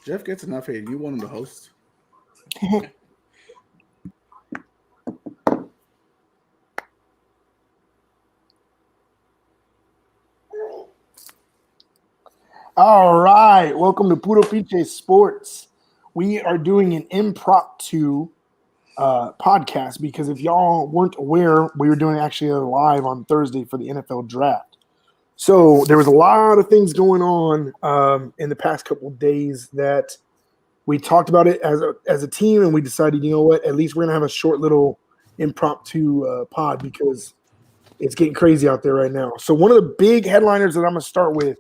Jeff gets enough hate. You want him to host? All right, welcome to Puro Pinche Sports. We are doing an impromptu podcast because if y'all weren't aware, we were doing actually a live on Thursday for the NFL draft. So there was a lot of things going on in the past couple of days that we talked about it as a team, and we decided, you know what, at least we're gonna have a short little impromptu pod because it's getting crazy out there right now. So one of the big headliners that I'm gonna start with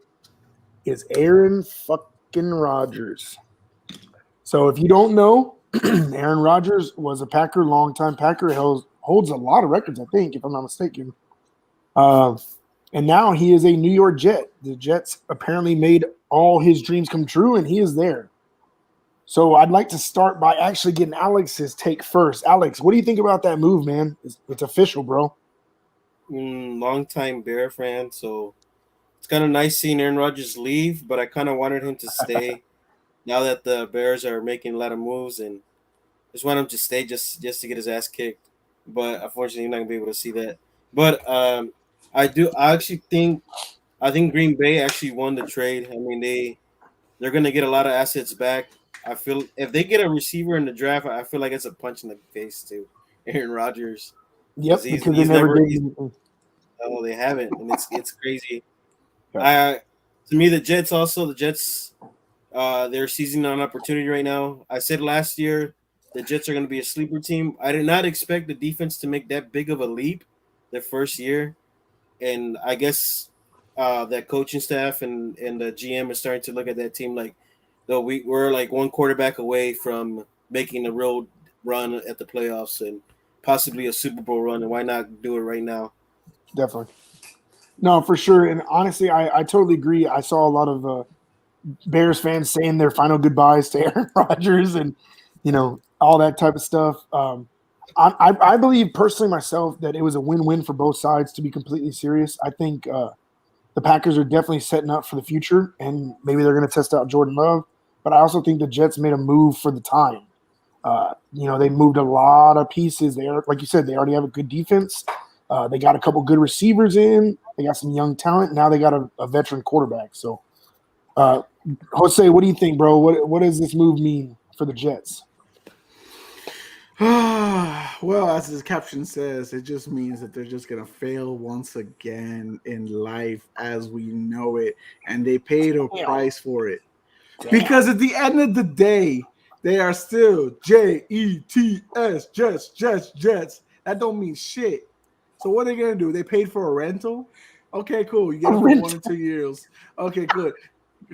is Aaron fucking Rodgers. So if you don't know, Aaron Rodgers was a Packer, longtime Packer, holds a lot of records, I think, if I'm not mistaken. And now he is a New York Jet. The Jets apparently made all his dreams come true, and he is there. So I'd like to start by actually getting Alex's take first. Alex, what do you think about that move, man? It's official, bro. Long-time Bear fan, so it's kind of nice seeing Aaron Rodgers leave, but I kind of wanted him to stay now that the Bears are making a lot of moves, and just want him to stay just to get his ass kicked. But unfortunately, you're not gonna be able to see that. But I think Green Bay actually won the trade. I mean, they're gonna get a lot of assets back. I feel if they get a receiver in the draft, I feel like it's a punch in the face to Aaron Rodgers. Yep, He's because they never did. No, they haven't, and it's crazy. Yeah. To me, the Jets, they're seizing on opportunity right now. I said last year the Jets are going to be a sleeper team. I did not expect the defense to make that big of a leap their first year, and I guess that coaching staff and the GM is starting to look at that team like, though we're like one quarterback away from making a real run at the playoffs and possibly a Super Bowl run, and why not do it right now? Definitely. No, for sure. And honestly, I totally agree. I saw a lot of Bears fans saying their final goodbyes to Aaron Rodgers and, all that type of stuff. I believe personally myself that it was a win-win for both sides, to be completely serious. I think the Packers are definitely setting up for the future, and maybe they're going to test out Jordan Love. But I also think the Jets made a move for the time. They moved a lot of pieces. Like you said, they already have a good defense. They got a couple good receivers in. They got some young talent. Now they got a veteran quarterback. So, Jose, what do you think, bro? What does this move mean for the Jets? Well, as the caption says, it just means that they're just going to fail once again in life as we know it. And they paid a price for it. Damn. Because at the end of the day, they are still Jets, Jets. That don't mean shit. So what are they going to do? They paid for a rental? Okay, cool. You get it for 1 or 2 years. Okay, good.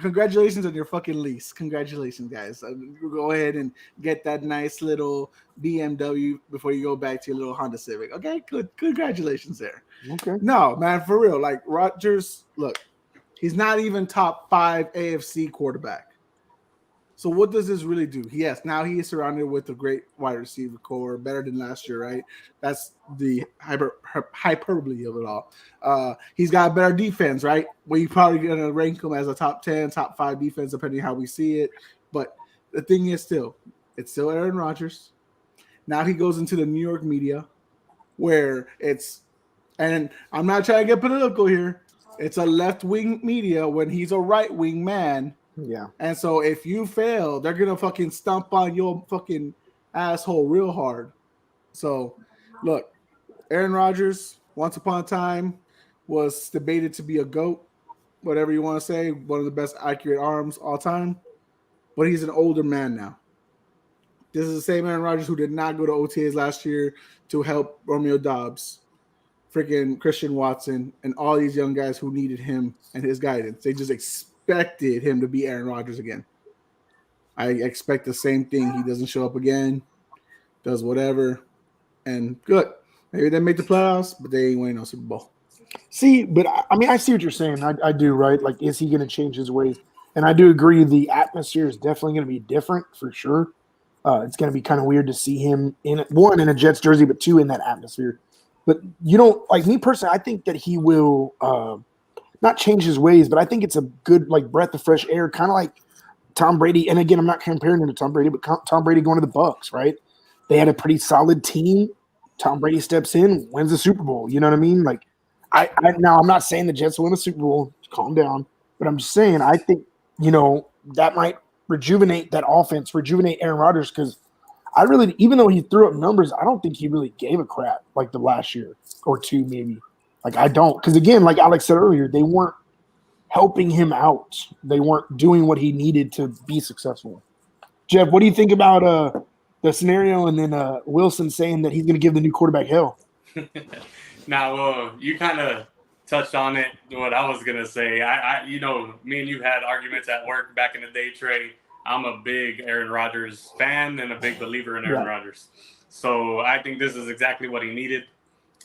Congratulations on your fucking lease. Congratulations, guys. Go ahead and get that nice little BMW before you go back to your little Honda Civic. Okay, good. Congratulations there. Okay. No, man, for real. Like, Rodgers, look, he's not even top 5 AFC quarterback. So what does this really do? Yes, now he is surrounded with a great wide receiver core, better than last year, right? That's the hyperbole of it all. He's got a better defense, right? We're probably going to rank him as a top 10, top 5 defense, depending how we see it. But the thing is it's still Aaron Rodgers. Now he goes into the New York media where and I'm not trying to get political here. It's a left-wing media when he's a right-wing man. Yeah. And so if you fail, they're going to fucking stomp on your fucking asshole real hard. So, look, Aaron Rodgers, once upon a time, was debated to be a GOAT, whatever you want to say, one of the best accurate arms all time. But he's an older man now. This is the same Aaron Rodgers who did not go to OTAs last year to help Romeo Doubs, freaking Christian Watson, and all these young guys who needed him and his guidance. They just expected him to be Aaron Rodgers again. I expect the same thing. He doesn't show up again, does whatever, and good. Maybe they make the playoffs, but they ain't winning no Super Bowl. See, but I mean, I see what you're saying. I do, right? Like, is he going to change his ways? And I do agree the atmosphere is definitely going to be different for sure. It's going to be kind of weird to see him in a Jets jersey, but 2 in that atmosphere. But you don't like me personally. I think that he will not change his ways, but I think it's a good like breath of fresh air, kind of like Tom Brady, and again, I'm not comparing him to Tom Brady, but Tom Brady going to the Bucs, right? They had a pretty solid team. Tom Brady steps in, wins the Super Bowl. You know what I mean? Like, now I'm not saying the Jets will win a Super Bowl. Calm down. But I'm just saying I think, that might rejuvenate that offense, rejuvenate Aaron Rodgers, because I really, even though he threw up numbers, I don't think he really gave a crap like the last year or two maybe. Like, I don't. Because, again, like Alex said earlier, they weren't helping him out. They weren't doing what he needed to be successful. Jeff, what do you think about the scenario and then Wilson saying that he's going to give the new quarterback hell? Now, you kind of touched on it, what I was going to say. I me and you had arguments at work back in the day, Trey. I'm a big Aaron Rodgers fan and a big believer in Aaron Rodgers. So I think this is exactly what he needed.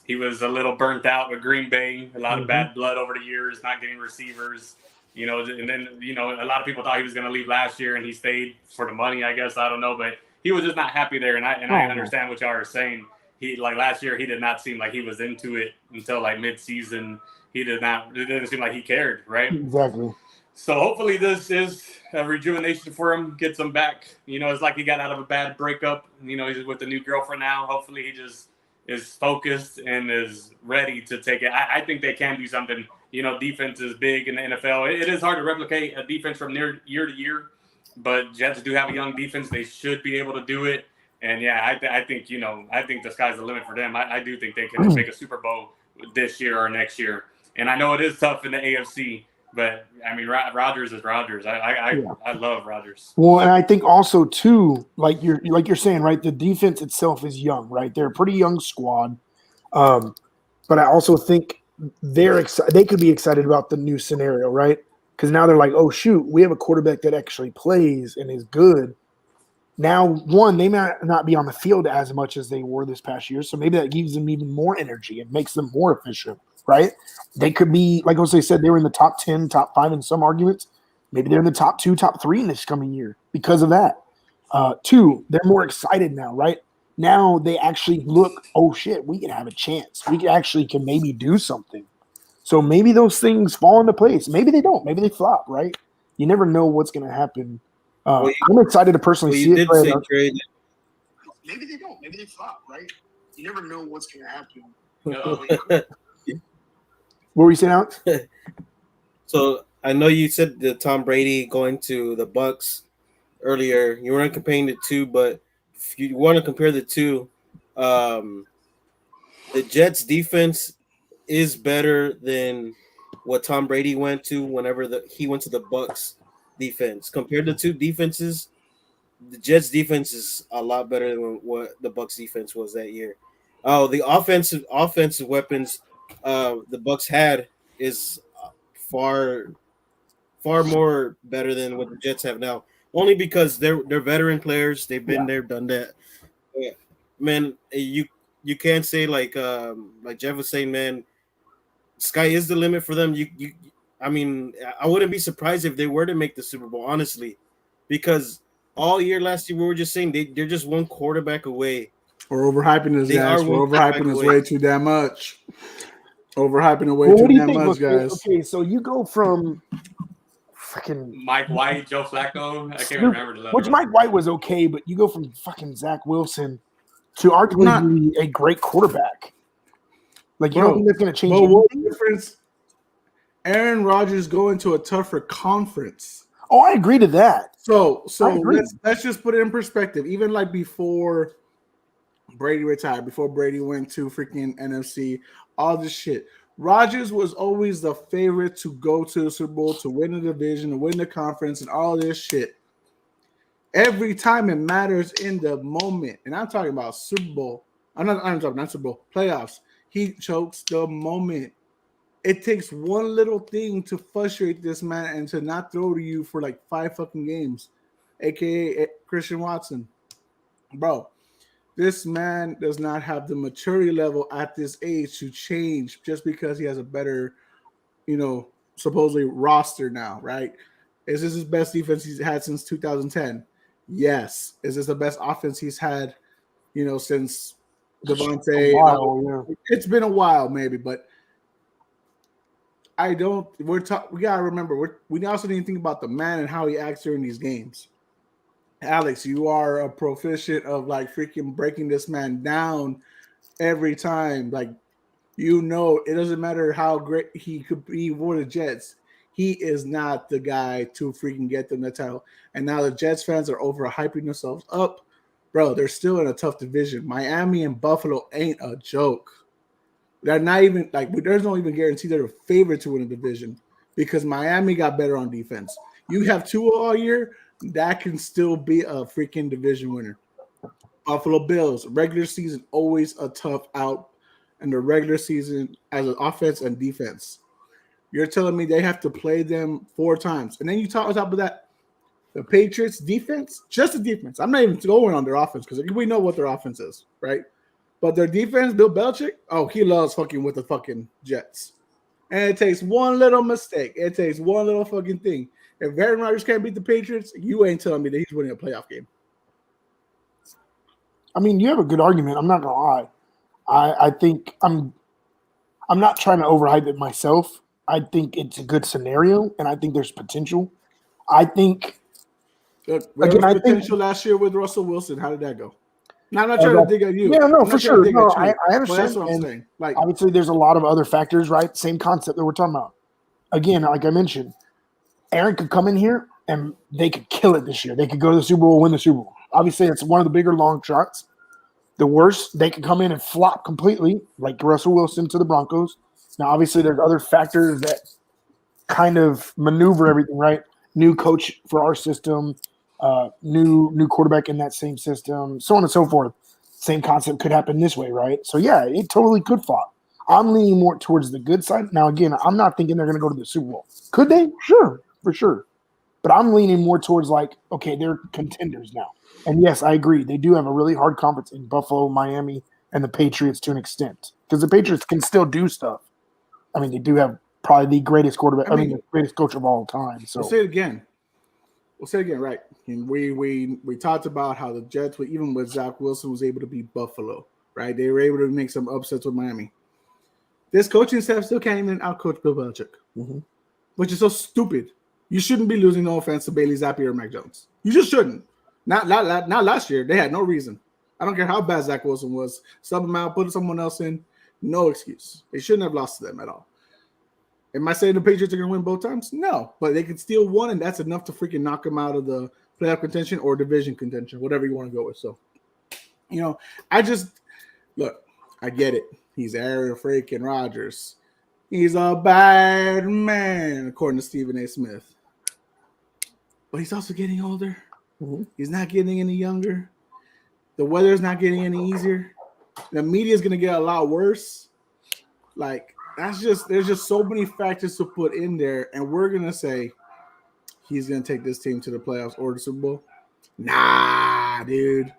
He was a little burnt out with Green Bay, a lot of bad blood over the years, not getting receivers, and then, a lot of people thought he was going to leave last year and he stayed for the money, I guess. I don't know, but he was just not happy there. And I understand what y'all are saying. He, like last year, he did not seem like he was into it until like mid-season. It didn't seem like he cared, right? Exactly. So hopefully this is a rejuvenation for him, gets him back. It's like he got out of a bad breakup. He's with a new girlfriend now. Hopefully he just is focused and is ready to take it. I think they can do something. Defense is big in the NFL. It is hard to replicate a defense from year to year, but Jets do have a young defense. They should be able to do it. And yeah, I think the sky's the limit for them. I do think they can make a Super Bowl this year or next year. And I know it is tough in the AFC, but I mean, Rodgers is Rodgers. I love Rodgers. Well, and I think also too, like you're saying, right? The defense itself is young, right? They're a pretty young squad, but I also think they could be excited about the new scenario, right? Because now they're like, oh shoot, we have a quarterback that actually plays and is good. Now, one, they might not be on the field as much as they were this past year, so maybe that gives them even more energy and makes them more efficient, right? They could be, like Jose said, they were in the top 10, top 5 in some arguments. Maybe they're in the top 2, top 3 in this coming year because of that. Two, they're more excited now, right? Now they actually look, oh shit, we can have a chance. We actually can maybe do something. So maybe those things fall into place. Maybe they don't. Maybe they flop, right? You never know what's going to happen. I'm excited to personally see it. Maybe they don't. Maybe they flop, right? You never know what's going to happen. What were you saying, Alex? So I know you said the Tom Brady going to the Bucs earlier. You weren't comparing the two, but if you want to compare the two, the Jets defense is better than what Tom Brady went to whenever he went to the Bucs defense. Compared to two defenses, the Jets defense is a lot better than what the Bucs defense was that year. Oh, the offensive weapons the Bucs had is far more better than what the Jets have now. Only because they're veteran players. They've been there, done that. Yeah. Man, you can't say like Jeff was saying, man, sky is the limit for them. I mean, I wouldn't be surprised if they were to make the Super Bowl, honestly, because all year last year we were just saying they're just one quarterback away. We're overhyping this, guys. We're overhyping this way too damn much. Overhyping it way too damn much, guys. Okay, so you go from fucking Mike White, Joe Flacco. I can't remember the which Mike White was okay, but you go from fucking Zach Wilson to arguably a great quarterback. Like, you don't think that's going to change anything? What difference? Aaron Rodgers going to a tougher conference. Oh, I agree to that. So let's just put it in perspective. Even like before Brady retired, before Brady went to freaking NFC, all this shit. Rodgers was always the favorite to go to the Super Bowl, to win the division, to win the conference, and all this shit. Every time it matters in the moment, and I'm talking about Super Bowl. I'm talking not Super Bowl, playoffs. He chokes the moment. It takes one little thing to frustrate this man and to not throw to you for like 5 fucking games, aka Christian Watson. Bro, this man does not have the maturity level at this age to change just because he has a better, supposedly roster now, right? Is this his best defense he's had since 2010? Yes. Is this the best offense he's had, since Devontae? Wow, yeah. It's been a while, maybe, but I don't. We gotta remember. We also need to think about the man and how he acts during these games. Alex, you are a proficient of like freaking breaking this man down every time. Like, it doesn't matter how great he could be for the Jets. He is not the guy to freaking get them the title. And now the Jets fans are overhyping themselves up. Bro, they're still in a tough division. Miami and Buffalo ain't a joke. They're not even like there's no even guarantee they're a favorite to win the division because Miami got better on defense. You have Tua all year, that can still be a freaking division winner. Buffalo Bills, regular season always a tough out in the regular season as an offense and defense. You're telling me they have to play them 4 times. And then you talk on top of that, the Patriots defense, just the defense. I'm not even going on their offense because we know what their offense is, right? But their defense, Bill Belichick, he loves fucking with the fucking Jets. And it takes one little mistake. It takes one little fucking thing. If Aaron Rodgers can't beat the Patriots, you ain't telling me that he's winning a playoff game. I mean, you have a good argument. I'm not gonna lie. I think I'm not trying to overhype it myself. I think it's a good scenario, and I think there's potential. I think Look, there was potential last year with Russell Wilson. How did that go? Now, I'm not trying to dig at you. Yeah, no, for sure. No, I understand. But that's what I'm saying. Like, obviously, there's a lot of other factors, right? Same concept that we're talking about. Again, like I mentioned, Aaron could come in here and they could kill it this year. They could go to the Super Bowl, win the Super Bowl. Obviously, it's one of the bigger long shots. The worst, they could come in and flop completely, like Russell Wilson to the Broncos. Now, obviously, there's other factors that kind of maneuver everything, right? New coach for our system, new quarterback in that same system, so on and so forth. Same concept could happen this way, right? So, yeah, it totally could flop. I'm leaning more towards the good side. Now, again, I'm not thinking they're going to go to the Super Bowl. Could they? Sure, for sure. But I'm leaning more towards like, okay, they're contenders now. And yes, I agree. They do have a really hard conference in Buffalo, Miami, and the Patriots to an extent. Because the Patriots can still do stuff. I mean, they do have probably the greatest quarterback, the greatest coach of all time. So we'll say it again. Right. And we talked about how the Jets, even with Zach Wilson, was able to beat Buffalo, right? They were able to make some upsets with Miami. This coaching staff still can't even outcoach Bill Belichick, which is so stupid. You shouldn't be losing no offense to Bailey Zappi or Mac Jones. You just shouldn't. Not last year. They had no reason. I don't care how bad Zach Wilson was. Sub him out, put someone else in. No excuse. They shouldn't have lost to them at all. Am I saying the Patriots are going to win both times? No. But they could steal one, and that's enough to freaking knock them out of the playoff contention or division contention, whatever you want to go with. So, I get it. He's Aaron freaking Rodgers. He's a bad man, according to Stephen A. Smith. But he's also getting older. He's not getting any younger. The weather's not getting any easier. The media is going to get a lot worse. Like, there's just so many factors to put in there, and we're going to say he's going to take this team to the playoffs or the Super Bowl. Nah, dude.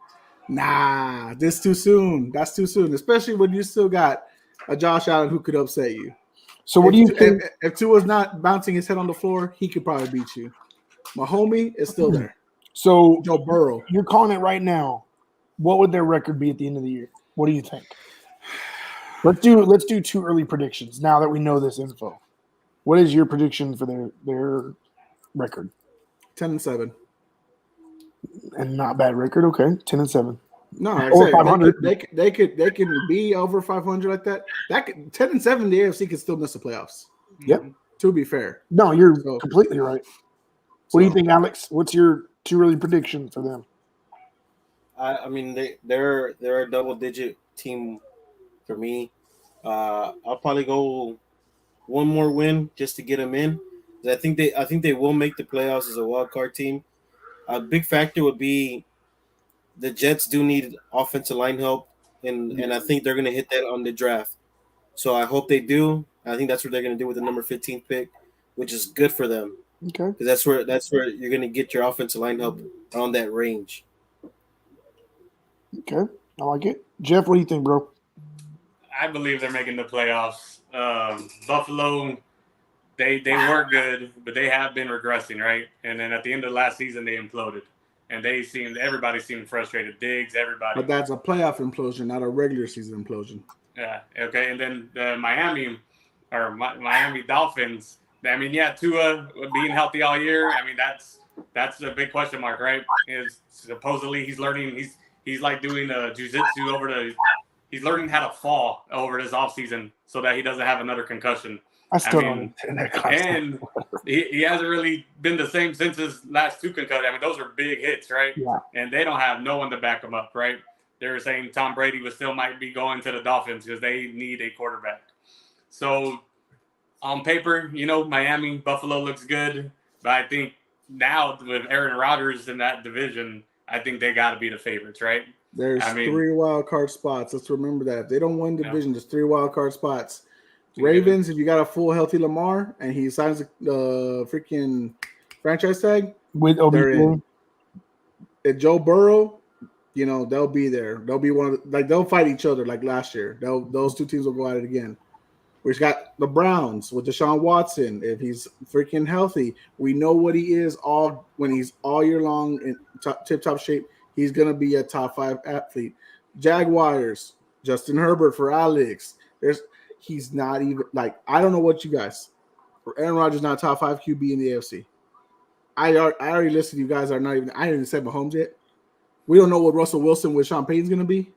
Nah, this too soon. That's too soon, especially when you still got a Josh Allen who could upset you. So what do you think? If Tua's not bouncing his head on the floor, he could probably beat you. My homie is still there. So Joe Burrow. You're calling it right now. What would their record be at the end of the year? What do you think? Let's do 2 early predictions now that we know this info. What is your prediction for their record? 10-7. And not bad record, okay. 10-7. No, like or 500. They can be over 500 like that. 10-7, the AFC can still miss the playoffs. Yep. To be fair. No, you're completely right. What do you think, Alex? What's your 2 early prediction for them? I mean, they're a double-digit team for me. I'll probably go one more win just to get them in. I think they will make the playoffs as a wild card team. A big factor would be the Jets do need offensive line help, and I think they're going to hit that on the draft. So I hope they do. I think that's what they're going to do with the number 15 pick, which is good for them. Okay. Because that's where you're going to get your offensive line help on that range. Okay, I like it. Jeff, what do you think, bro? I believe they're making the playoffs. Buffalo, they were good, but they have been regressing, right? And then at the end of last season, they imploded. And everybody seemed frustrated. Diggs, everybody. But that's a playoff implosion, not a regular season implosion. Yeah, okay. And then Miami, Miami Dolphins. I mean, yeah, Tua being healthy all year. I mean, that's a big question mark, right? Is supposedly he's learning. He's like doing jiu-jitsu he's learning how to fall over this offseason so that he doesn't have another concussion. I still don't understand that concept. And he hasn't really been the same since his last 2 concussions. I mean, those are big hits, right? Yeah. And they don't have no one to back them up, right? They were saying Tom Brady still might be going to the Dolphins because they need a quarterback. So on paper, Miami, Buffalo looks good. But I think now with Aaron Rodgers in that division, I think they got to be the favorites, right? There's 3 wild card spots. Let's remember that. If they don't win division, there's 3 wild card spots. Ravens, if you got a full healthy Lamar and he signs the freaking franchise tag with OBJ, if Joe Burrow, they'll be there. They'll be they'll fight each other like last year. Those 2 teams will go at it again. We've got the Browns with Deshaun Watson. If he's freaking healthy, we know what he is when he's all year long in tip-top shape. He's going to be a top 5 athlete. Jaguars, Justin Herbert for Alex. He's not even I don't know what you guys. Aaron Rodgers not top 5 QB in the AFC. I already listed you guys are not even. I didn't even say Mahomes yet. We don't know what Russell Wilson with Sean Payton's going to be.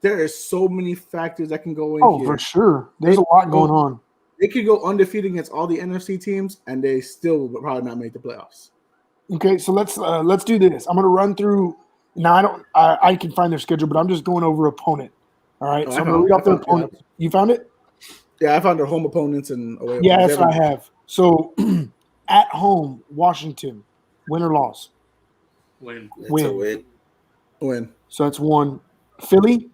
There are so many factors that can go in. Oh, for sure. There's a lot going on. They could go undefeated against all the NFC teams, and they still would probably not make the playoffs. Okay, so let's do this. I'm going to run through. Now I can find their schedule, but I'm just going over opponent. All right, so I'm going to read off their opponents. You found it? Yeah, I found their home opponents and away. Yeah, that's what I have. So at home, Washington, win or loss? Win. Win. So that's 1. Philly,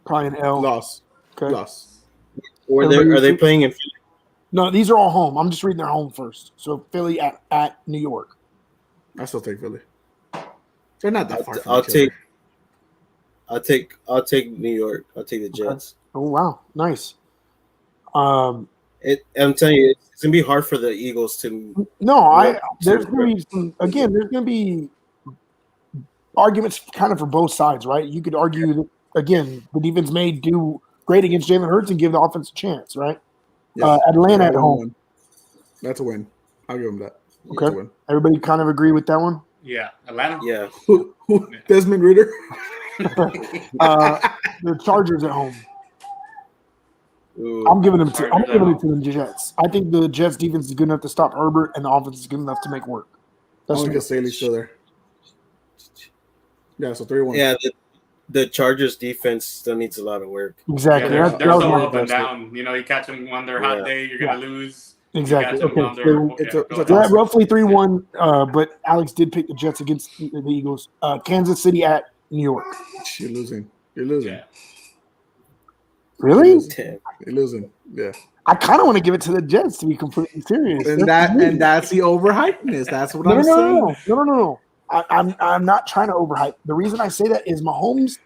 probably an L. Loss. Okay. Loss. Or are they playing in Philly? No, these are all home. I'm just reading their home first. So Philly at New York. I still take Philly. They're not that far. I'll take New York. I'll take the Jets. Oh wow, nice. I'm telling you, it's gonna be hard for the Eagles to. No, there's gonna be there's gonna be arguments kind of for both sides, right? You could argue that again, the defense may do great against Jalen Hurts and give the offense a chance, right? Yeah. Atlanta at home. That's a win. I'll give them that. Okay. Everybody kind of agree with that one? Yeah. Atlanta? Yeah. Desmond Ridder. The Chargers at home. Ooh. I'm giving it to the Jets. I think the Jets defense is good enough to stop Herbert, and the offense is good enough to make work. That's because Staley's still there. Yeah, so 3-1. Yeah, the Chargers defense still needs a lot of work. Exactly. Yeah, they're so up and down. You catch them on their hot day, you're going to lose. Exactly. Okay. It's at roughly 3-1, but Alex did pick the Jets against the Eagles. Kansas City at New York. You're losing. Yeah. Really? You're losing. Yeah. I kind of want to give it to the Jets, to be completely serious. And that's the overhypeness. That's what I'm saying. No. I'm not trying to overhype. The reason I say that is Mahomes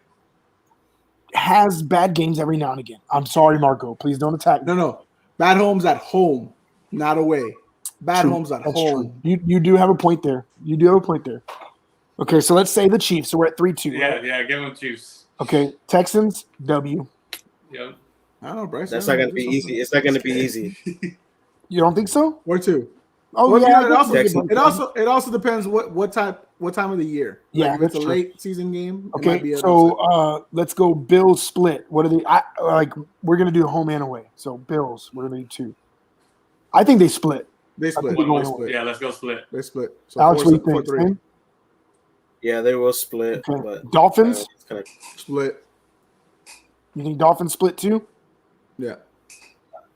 has bad games every now and again. I'm sorry, Marco. Please don't attack me. No. Bad homes at home, not away. Bad homes at home. True. You do have a point there. Okay, so let's say the Chiefs. So we're at 3-2. Yeah, give them Chiefs. Okay, Texans, W. Yep. I don't know, Bryce. That's not going to be easy. It's not going to be easy. You don't think so? Where to? Oh, well, yeah. It also depends what time of the year. Yeah, if it's a late season game. Okay, so let's go Bills split. What are they? We're gonna do home and away. So Bills, we're gonna do 2. I think they split. They split. Yeah, let's go split. They split. So Alex, what do you think? Yeah, they will split. Okay. But Dolphins split. You think Dolphins split too? Yeah.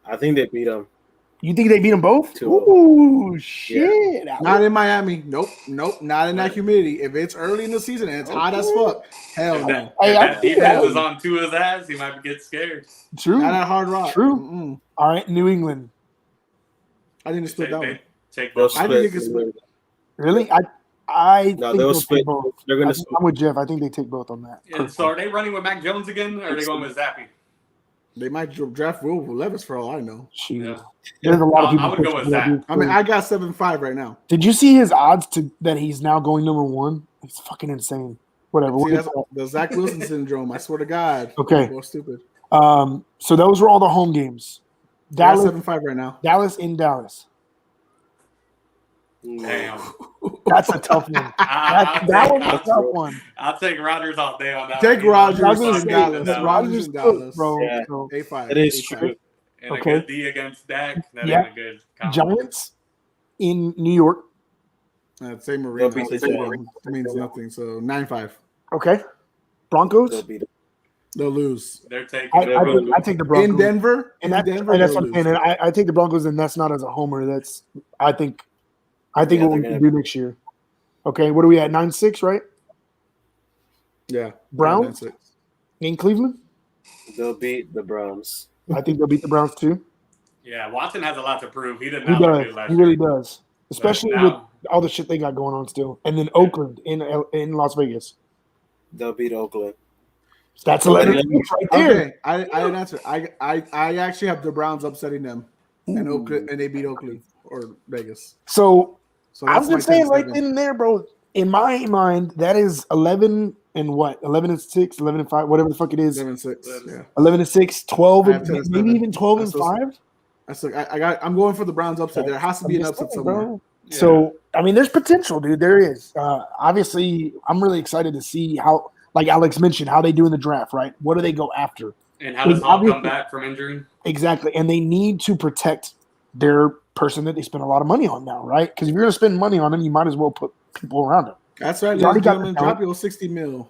I think they beat them. You think they beat them both? 2-0. Ooh, shit. Yeah. Not in Miami. Nope. Not in that humidity. If it's early in the season and it's hot as fuck, hell no. If that defense is on Tua's ass, he might get scared. True. Not at Hard Rock. True. Mm-mm. All right, New England. I think they split that one. Take both. I think they can split. Really? I think they'll split both. They're going to split. I'm with Jeff. I think they take both on that. Yeah, so are they running with Mac Jones again, or are they going with Zappy? They might draft Will Levis for all I know. Yeah. There's a lot of people. I would go with that. I mean, I got 7-5 right now. Did you see his odds that he's now going number 1? It's fucking insane. Whatever. See, that's the Zach Wilson syndrome. I swear to God. Okay. More stupid. So those were all the home games. Dallas 7-5 right now. Dallas in Dallas. Damn. That's a tough one. That one's a tough one. I'll take Rodgers all day on that. Take one. Rodgers I was gonna in say, Dallas. that Rodgers Rodgers in Dallas. bro. Yeah. So, A5. It is A5. true. And Okay. a good D against Dak. That Yeah. ain't a good combo. Giants in New York. Same arena. They'll beat the Stadium means nothing. So 9-5. Okay. Broncos. They'll beat it. They'll lose. They're taking I take the Broncos. In Denver? And In that's Denver, that's they'll what I'm saying. lose. And I take the Broncos, and that's not as a homer. That's I think Yeah, what we they're can gonna- do next year. Okay, what are we at? 9-6, right? Yeah. Browns 9-6. in Cleveland. They'll beat the Browns. I think they'll beat the Browns too. Yeah, Watson has a lot to prove. He didn't He have to does. do last He year. really does. Especially But with now- all the shit they got going on still. And then Oakland in Las Vegas. They'll beat Oakland. That's 11 right there. Okay, I didn't answer. I actually have the Browns upsetting them, and Oakland, and they beat Oakland or Vegas. So So I was that's just my saying right 10-7. then and there, bro. In my mind, that is 11 and what? 11-6, 11-5, whatever the fuck it is. 7-6. Yeah, 11-6, 12, I have and 10-7. maybe even 12 and That's so- 5. that's like I'm going for the Browns upset. There has to be I'm an just upset saying, somewhere. bro. Yeah. So I mean, there's potential, dude. There is. Obviously, I'm really excited to see how, like Alex mentioned, how they do in the draft. Right? What do they go after? And how does Hall Obviously- come back from injury? Exactly, and they need to protect their person that they spend a lot of money on now, right? Because if you're going to spend money on them, you might as well put people around them. That's right, He's already ladies and got gentlemen. the Drop talent. your 60 mil.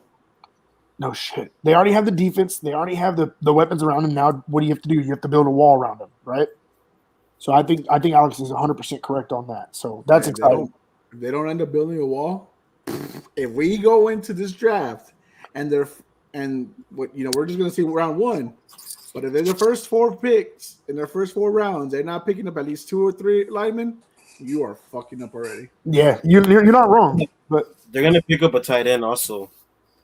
No shit. They already have the defense. They already have the weapons around them. Now, what do you have to do? You have to build a wall around them, right? So I think Alex is 100% correct on that. So that's If they exciting. don't- If they don't end up building a wall, if we go into this draft and we're just gonna see round one. But if they're the first 4 picks in their first 4 rounds, they're not picking up at least 2 or 3 linemen, you are fucking up already. Yeah, you're not wrong. But They're gonna pick up a tight end also.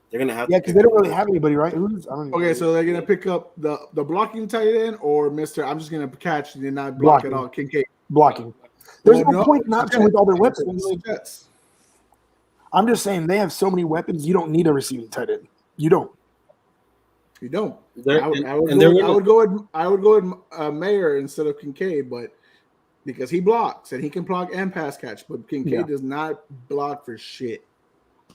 They're gonna have yeah, to because pick they don't up- really have anybody, right? I don't even Okay, know. so they're gonna pick up the blocking tight end or Mr. I'm just gonna catch and not block Blocking. at all. Kincaid. Blocking. There's Well, no point not to with all their It's weapons. one of the Jets. I'm just saying they have so many weapons. You don't need a receiving tight end. You don't. You don't. They're- I would and they're go with Mayer instead of Kincaid, but because he blocks and he can block and pass catch, but Kincaid Yeah. does not block for shit.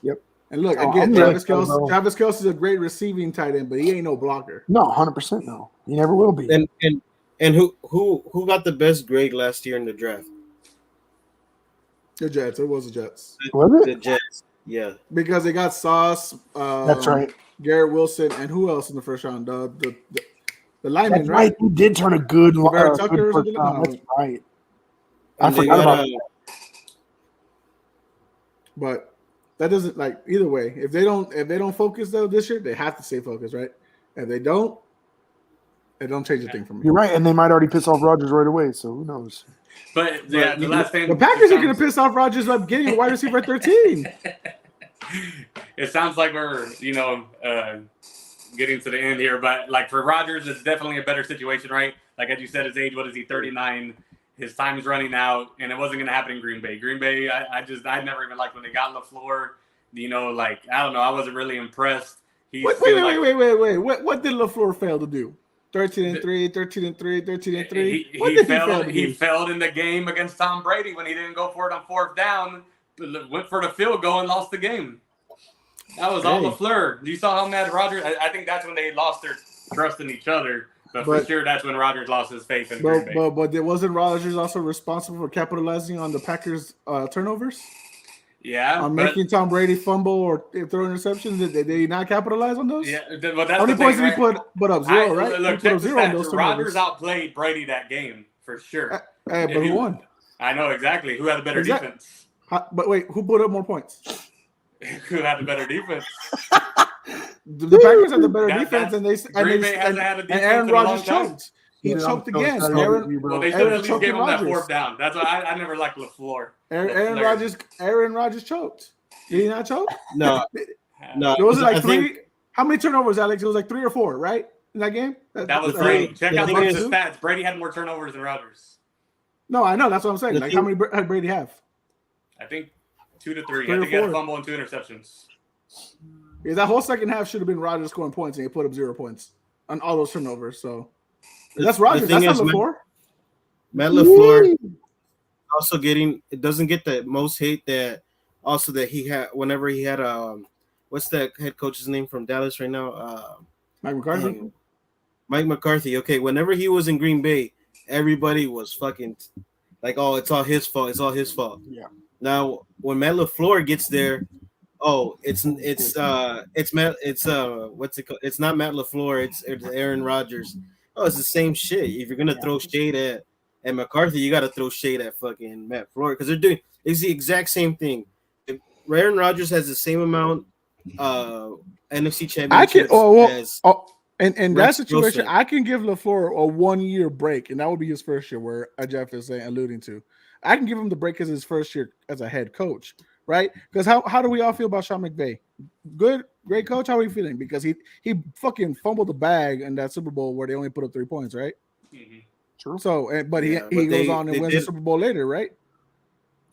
Yep. And look, Oh, again, I'm Travis really- Kelce. Travis Kelce is a great receiving tight end, but he ain't no blocker. No, 100% no. You never will be. And who got the best grade last year in the draft? The Jets. It was the Jets Was The it? Jets. Yeah. because they got Sauce. That's right. Garrett Wilson and who else in the first round? The lineman, That's right? right. He did turn a good, Barrett good Tucker or first something? round. That's right. I And they forgot got, about But that doesn't like either way. If they don't focus though this year, they have to stay focused, right? If they don't, it don't change a thing for me. You're right, and they might already piss off Rodgers right away. So who knows? But yeah, the last thing The Packers are going to piss off Rodgers by getting a wide receiver at 13. It sounds like we're, getting to the end here, but like for Rodgers, it's definitely a better situation, right? Like as you said, his age, what is he, 39? His time's running out, and it wasn't going to happen in Green Bay. Green Bay, I never even liked when they got LaFleur. I don't know, I wasn't really impressed. He's Wait. What did LaFleur fail to do? 13-3, 13-3, 13-3. What did he fail to do? He failed in the game against Tom Brady when he didn't go for it on 4th down, went for the field goal and lost the game. That was all Hey. LaFleur. You saw how mad Rodgers. I think that's when they lost their trust in each other. But for sure, that's when Rodgers lost his faith in Green Bay. But wasn't Rodgers also responsible for capitalizing on the Packers' turnovers? Yeah, On but- making Tom Brady fumble or throw interceptions? Did they not capitalize on those? Yeah, but that's How many the points thing, did he right? put up? Zero, right? Look, He put check up the 0 on stats. those Rodgers turnovers. outplayed Brady that game for sure. Hey, but who won? I know exactly who had the better Exactly. defense. But wait, who put up more points? Who had the better defense? The Packers had the better That- defense, and Green Bay hasn't had a defense Aaron in a long Rodgers time. choked. He Dude, choked I'm so again. excited Aaron, for you, bro. Well, they should Aaron at least choked give him that Rodgers. 4th down. That's why I never liked LaFleur. Aaron Rodgers choked. Did he not choke? No. No. There was like I think- 3. How many turnovers, Alex? It was like 3 or 4, right? In that game? That was The Brady. thing- Check the out thing Brady is- stats. Brady had more turnovers than Rodgers. No, I know. That's what I'm saying. The Like, thing- how many had Brady have? I think 2 to 3. 3 I or think he had a 4. fumble and 2 interceptions. Because that whole second half should have been Rodgers scoring points, and he put up 0 points on all those turnovers. So that's Rodgers. thing That's not is, man, LaFleur. Matt LaFleur also it doesn't get the most hate that he had whenever he had what's that head coach's name from Dallas right now? Mike McCarthy. Dang, Mike McCarthy. Okay, whenever he was in Green Bay, everybody was fucking like, oh, it's all his fault. It's all his fault. Yeah. Now when Matt LaFleur gets there, oh, it's Matt. What's it called? It's not Matt LaFleur. It's Aaron Rodgers. Oh, it's the same shit. If you're gonna throw shade at McCarthy, you got to throw shade at fucking Matt LaFleur because it's the exact same thing. If Aaron Rodgers has the same amount NFC championships in that situation, I can give LaFleur a 1 year break, and that would be his first year. Where Jeff is alluding to, I can give him the break as his first year as a head coach. Right? Because how do we all feel about Sean McVay? Good, great coach. How are we feeling? Because he fucking fumbled the bag in that Super Bowl where they only put up 3 points, right? Mm-hmm. True. So, but he goes on and wins the Super Bowl later, right?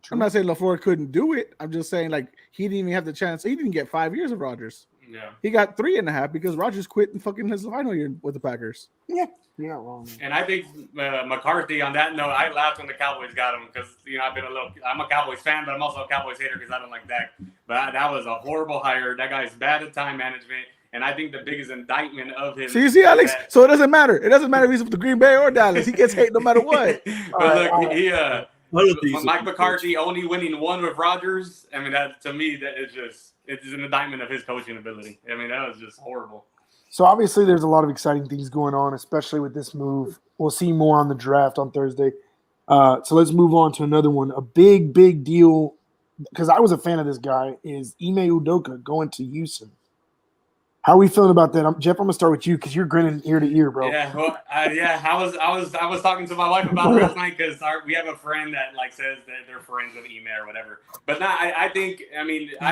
True. I'm not saying LaFleur couldn't do it. I'm just saying like he didn't even have the chance. He didn't get 5 years of Rodgers. Yeah, he got 3.5 because Rodgers quit in fucking his final year with the Packers. Yeah, you're not wrong. And I think McCarthy. On that note, I laughed when the Cowboys got him because I'm a Cowboys fan, but I'm also a Cowboys hater because I don't like Dak. But that was a horrible hire. That guy's bad at time management, and I think the biggest indictment of him. See, Alex. So it doesn't matter. It doesn't matter if he's with the Green Bay or Dallas. He gets hate no matter what. But look, Mike McCarthy only winning one with Rodgers. I mean, that to me, that is just. It's an indictment of his coaching ability. I mean, that was just horrible. So obviously there's a lot of exciting things going on, especially with this move. We'll see more on the draft on Thursday. So let's move on to another one. A big, big deal, because I was a fan of this guy, is Ime Udoka going to Houston. How are we feeling about that? Jeff, I'm gonna start with you because you're grinning ear to ear, bro. Yeah, well, I was talking to my wife about it last night because we have a friend that like says that they're friends with Ime or whatever. But I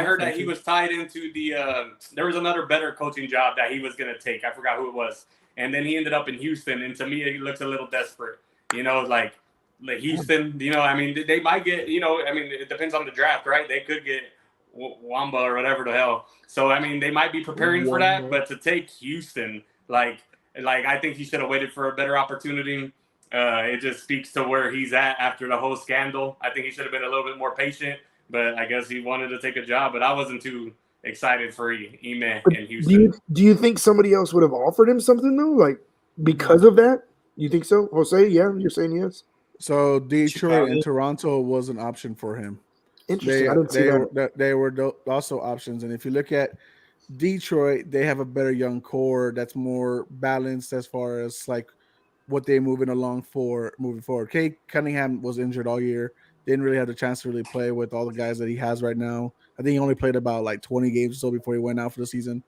heard that he was tied into there was another better coaching job that he was gonna take. I forgot who it was, and then he ended up in Houston. And to me, it looks a little desperate. Like Houston. They might get. It depends on the draft, right? They could get Wamba or whatever the hell. So they might be preparing for that, but to take Houston, like I think he should have waited for a better opportunity. It just speaks to where he's at after the whole scandal. I think he should have been a little bit more patient, but I guess he wanted to take a job. But I wasn't too excited for Ime in Houston. Do you think somebody else would have offered him something though, like because of that? You think so, Jose? Yeah, you're saying yes. So Detroit and Toronto was an option for him. Interesting. I didn't see that. They were also options. And if you look at Detroit, they have a better young core that's more balanced as far as like what they're moving forward. Kate Cunningham was injured all year. Didn't really have the chance to really play with all the guys that he has right now. I think he only played about like 20 games or so before he went out for the season.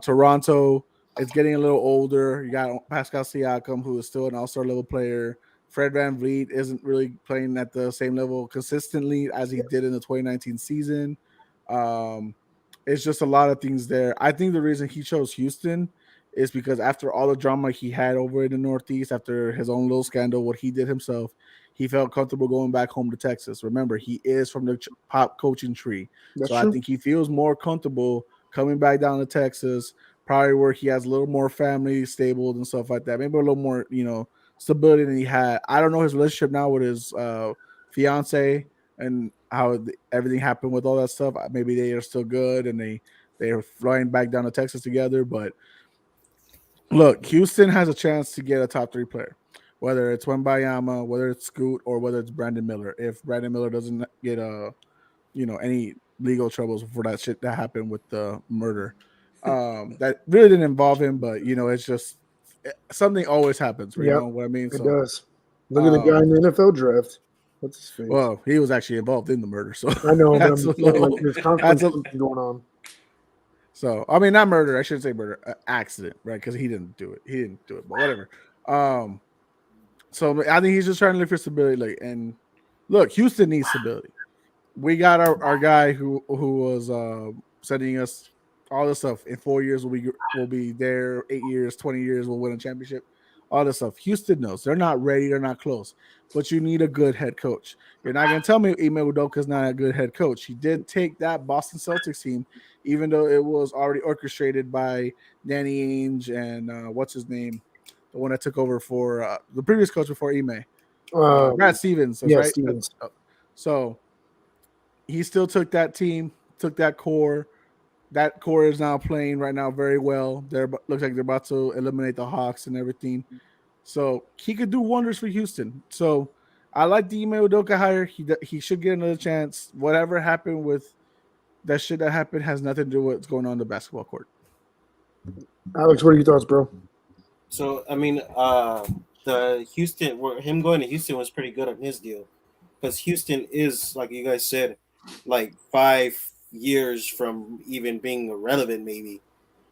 Toronto is getting a little older. You got Pascal Siakam, who is still an all-star level player. Fred VanVleet isn't really playing at the same level consistently as he did in the 2019 season. It's just a lot of things there. I think the reason he chose Houston is because after all the drama he had over in the Northeast, after his own little scandal, what he did himself, he felt comfortable going back home to Texas. Remember, he is from the pop coaching tree. That's true. I think he feels more comfortable coming back down to Texas, probably where he has a little more family stable and stuff like that. Maybe a little more, stability than he had. I don't know his relationship now with his fiance and how everything happened with all that stuff. Maybe they are still good and they are flying back down to Texas together. But look, Houston has a chance to get a top 3 player, whether it's Wembayama, whether it's Scoot, or whether it's Brandon Miller. If Brandon Miller doesn't get any legal troubles for that shit that happened with the murder, that really didn't involve him, but it's just. Something always happens, you know what I mean? It does. Look at the guy in the NFL draft. What's his face? Well, he was actually involved in the murder, so I know there's conflict going on. So not murder. I shouldn't say murder. Accident, right? Because he didn't do it. But whatever. So I think he's just trying to look for stability. And look, Houston needs stability. We got our guy who was sending us. All this stuff in 4 years will be there. 8 years, 20 years, we'll win a championship. All this stuff. Houston knows they're not ready. They're not close. But you need a good head coach. You're not going to tell me Ime Udoka is not a good head coach. He did take that Boston Celtics team, even though it was already orchestrated by Danny Ainge and what's his name, the one that took over for the previous coach before Ime. Brad Stevens, that's yeah, right. Stevens. So he still took that team, took that core. That core is now playing right now very well. Looks like they're about to eliminate the Hawks and everything. So he could do wonders for Houston. So I like the Ime Udoka hire. He should get another chance. Whatever happened with that shit that happened has nothing to do with what's going on the basketball court. Alex, what are your thoughts, bro? So I mean, the Houston, him going to Houston was pretty good on his deal, because Houston is, like you guys said, like 5 years from even being irrelevant, maybe.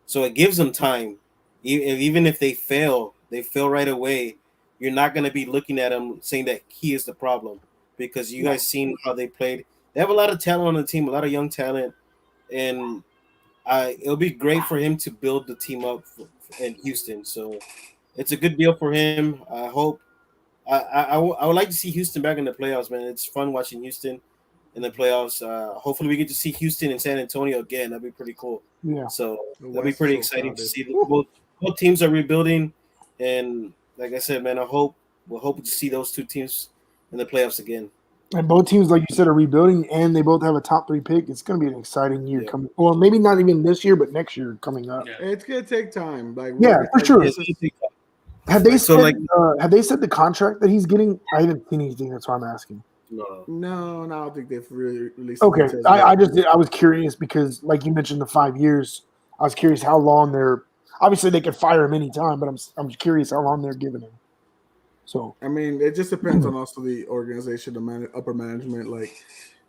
So it gives them time. Even if they fail right away. You're not going to be looking at them saying that he is the problem, because you guys seen how they played. They have a lot of talent on the team, a lot of young talent, and it'll be great for him to build the team up in Houston. So it's a good deal for him. I hope. I would like to see Houston back in the playoffs, man. It's fun watching Houston in the playoffs. Hopefully, we get to see Houston and San Antonio again. That'd be pretty cool. Yeah. So that'd be pretty exciting to see. Both teams are rebuilding, and like I said, man, we'll hope to see those two teams in the playoffs again. And both teams, like you said, are rebuilding, and they both have a top 3 pick. It's going to be an exciting year coming. Well, maybe not even this year, but next year coming up. Yeah. It's going to take time. For sure. Have they said the contract that he's getting? I haven't seen anything. That's why I'm asking. No, I don't think they've really released. Okay, I was curious because, like you mentioned, the 5 years. I was curious how long they're. Obviously, they could fire him anytime, but I'm curious how long they're giving him. So I mean, it just depends on also the organization, the upper management. Like,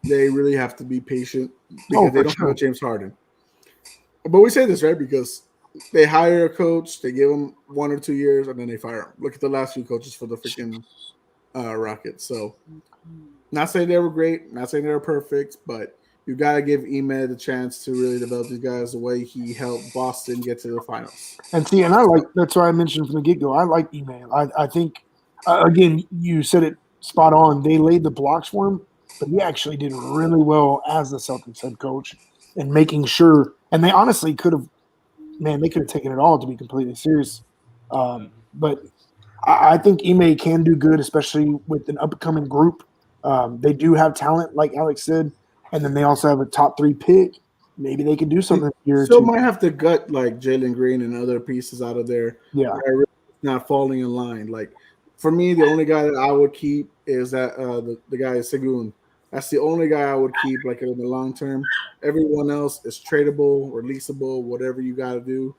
they really have to be patient because they don't have James Harden. But we say this, right? Because they hire a coach, they give him 1 or 2 years, and then they fire him. Look at the last few coaches for the freaking Rockets. So, not saying they were great, not saying they were perfect, but you got to give Ime the chance to really develop these guys the way he helped Boston get to the finals. And see, and that's why I mentioned from the get-go, I like Ime. I think, again, you said it spot on. They laid the blocks for him, but he actually did really well as the Celtics head coach and making sure. And they honestly could have taken it all, to be completely serious. But I think Ime can do good, especially with an upcoming group. They do have talent, like Alex said, and then they also have a top 3 pick. Maybe they can do something here. Still might have to gut like Jalen Green and other pieces out of there. Yeah, really not falling in line. Like for me, the only guy that I would keep is that the guy is Segun. That's the only guy I would keep like in the long term. Everyone else is tradable, releasable, whatever you got to do.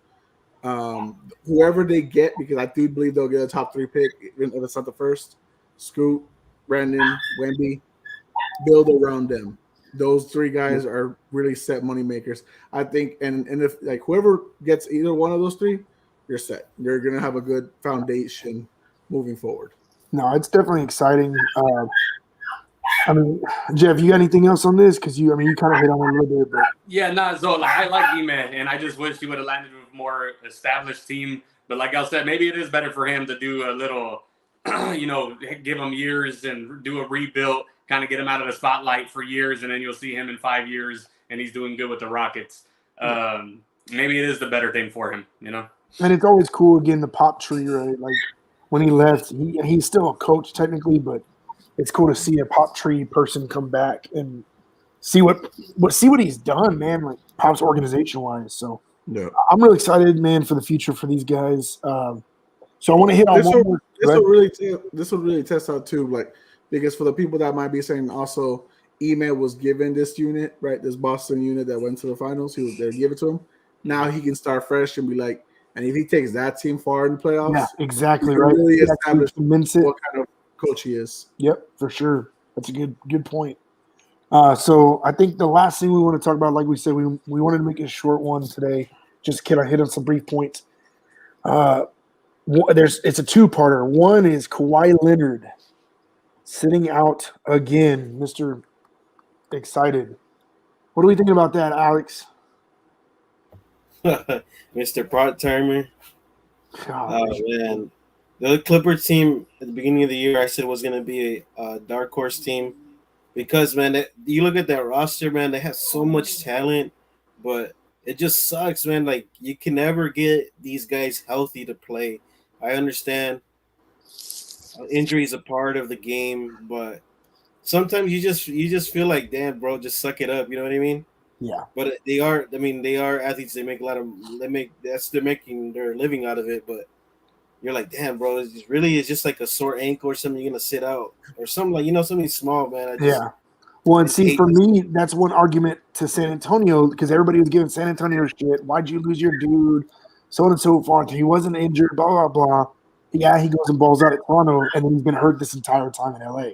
Whoever they get, because I do believe they'll get a top 3 pick, even if it's not the first. Scoot, Brandon, Wemby, build around them. Those 3 guys are really set money makers, I think. And if like whoever gets either one of those 3, you're set. You're gonna have a good foundation moving forward. No, it's definitely exciting. I mean, Jeff, you got anything else on this? Because you kind of hit on it a little bit. But so I like Ime, and I just wish he would have landed with a more established team. But like I said, maybe it is better for him to do a little, give him years and do a rebuild, kind of get him out of the spotlight for years, and then you'll see him in 5 years, and he's doing good with the Rockets. Maybe it is the better thing for him, And it's always cool, again, the pop tree, right? Like when he left, he's still a coach technically, but it's cool to see a pop tree person come back and see what he's done, man. Like Pop's organization wise. So I'm really excited, man, for the future for these guys. So I want to hit on this will really test out too, like because for the people that might be saying also, Ime was given this unit, right? This Boston unit that went to the finals. They give it to him. Now he can start fresh and be like, and if he takes that team far in the playoffs, yeah, exactly right. Really establish what kind of coach he is. Yep, for sure. That's a good point. So I think the last thing we want to talk about, like we said, we wanted to make a short one today. Just kind of hit on some brief points. It's a 2-parter. One is Kawhi Leonard sitting out again. Mr. Excited. What are we thinking about that, Alex? Mr. Part-timer. Oh, man. The Clippers team at the beginning of the year, I said was going to be a dark horse team because, man, you look at that roster, man, they have so much talent, but it just sucks, man. Like, you can never get these guys healthy to play. I understand Injury is a part of the game, but sometimes you just feel like, damn, bro, just suck it up. You know what I mean? Yeah. But they are. I mean, they are athletes. They make a lot of. They're making their living out of it. But you're like, damn, bro, it's just like a sore ankle or something. You're gonna sit out or something like something small, man. Yeah. Well, and see, for me, that's one argument to San Antonio because everybody was giving San Antonio shit. Why'd you lose your dude? So on and so forth. He wasn't injured, blah, blah, blah. Yeah, he goes and balls out at Toronto, and then he's been hurt this entire time in LA.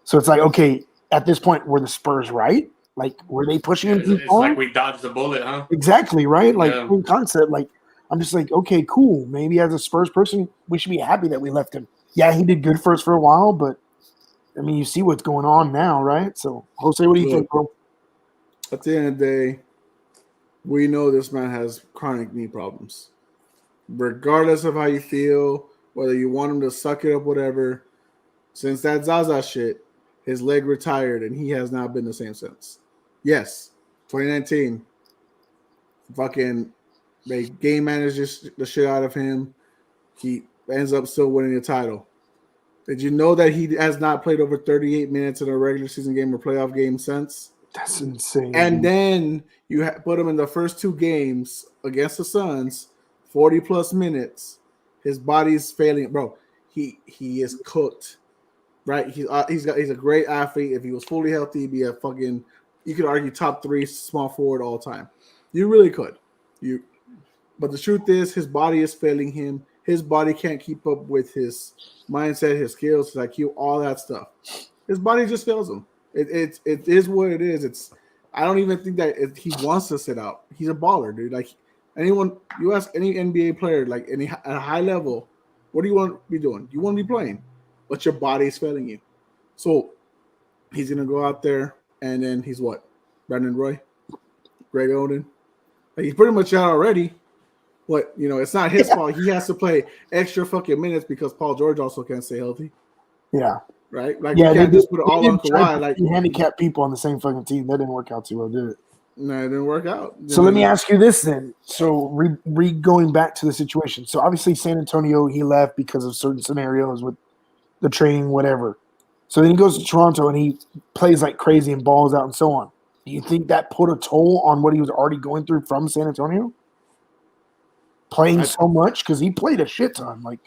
So it's like, okay, at this point, were the Spurs right? Like, were they pushing him too far? It's like we dodged the bullet, huh? Exactly, right? Like, in concept, like, I'm just like, okay, cool. Maybe as a Spurs person, we should be happy that we left him. Yeah, he did good for us for a while, but I mean, you see what's going on now, right? So, Jose, what do you think, bro? At the end of the day, we know this man has chronic knee problems. Regardless of how you feel, whether you want him to suck it up, whatever, since that Zaza shit, his leg retired and he has not been the same since. Yes, 2019, fucking they game managed the shit out of him. He ends up still winning the title. Did you know that he has not played over 38 minutes in a regular season game or playoff game since? That's insane. And then you put him in the first two games against the Suns, 40-plus minutes. His body's failing. Bro, he is cooked, right? He's a great athlete. If he was fully healthy, he'd be a fucking, you could argue, top 3 small forward all time. You really could. But the truth is, his body is failing him. His body can't keep up with his mindset, his skills, his IQ, all that stuff. His body just fails him. It is what it is. I don't even think that he wants to sit out. He's a baller, dude. Like you ask any NBA player, like at a high level, what do you want to be doing? You want to be playing, but your body is failing you. So he's gonna go out there, and then he's what? Brandon Roy, Greg Oden. Like, he's pretty much out already. But it's not his fault. He has to play extra fucking minutes because Paul George also can't stay healthy. Yeah. Right? Like, you can't just put it all on Kawhi. Like, handicapped people on the same fucking team. That didn't work out too well, did it? No, it didn't work out. So let me ask you this then. So going back to the situation. So obviously San Antonio, he left because of certain scenarios with the training, whatever. So then he goes to Toronto and he plays like crazy and balls out and so on. Do you think that put a toll on what he was already going through from San Antonio? Playing so much? Because he played a shit ton. Like,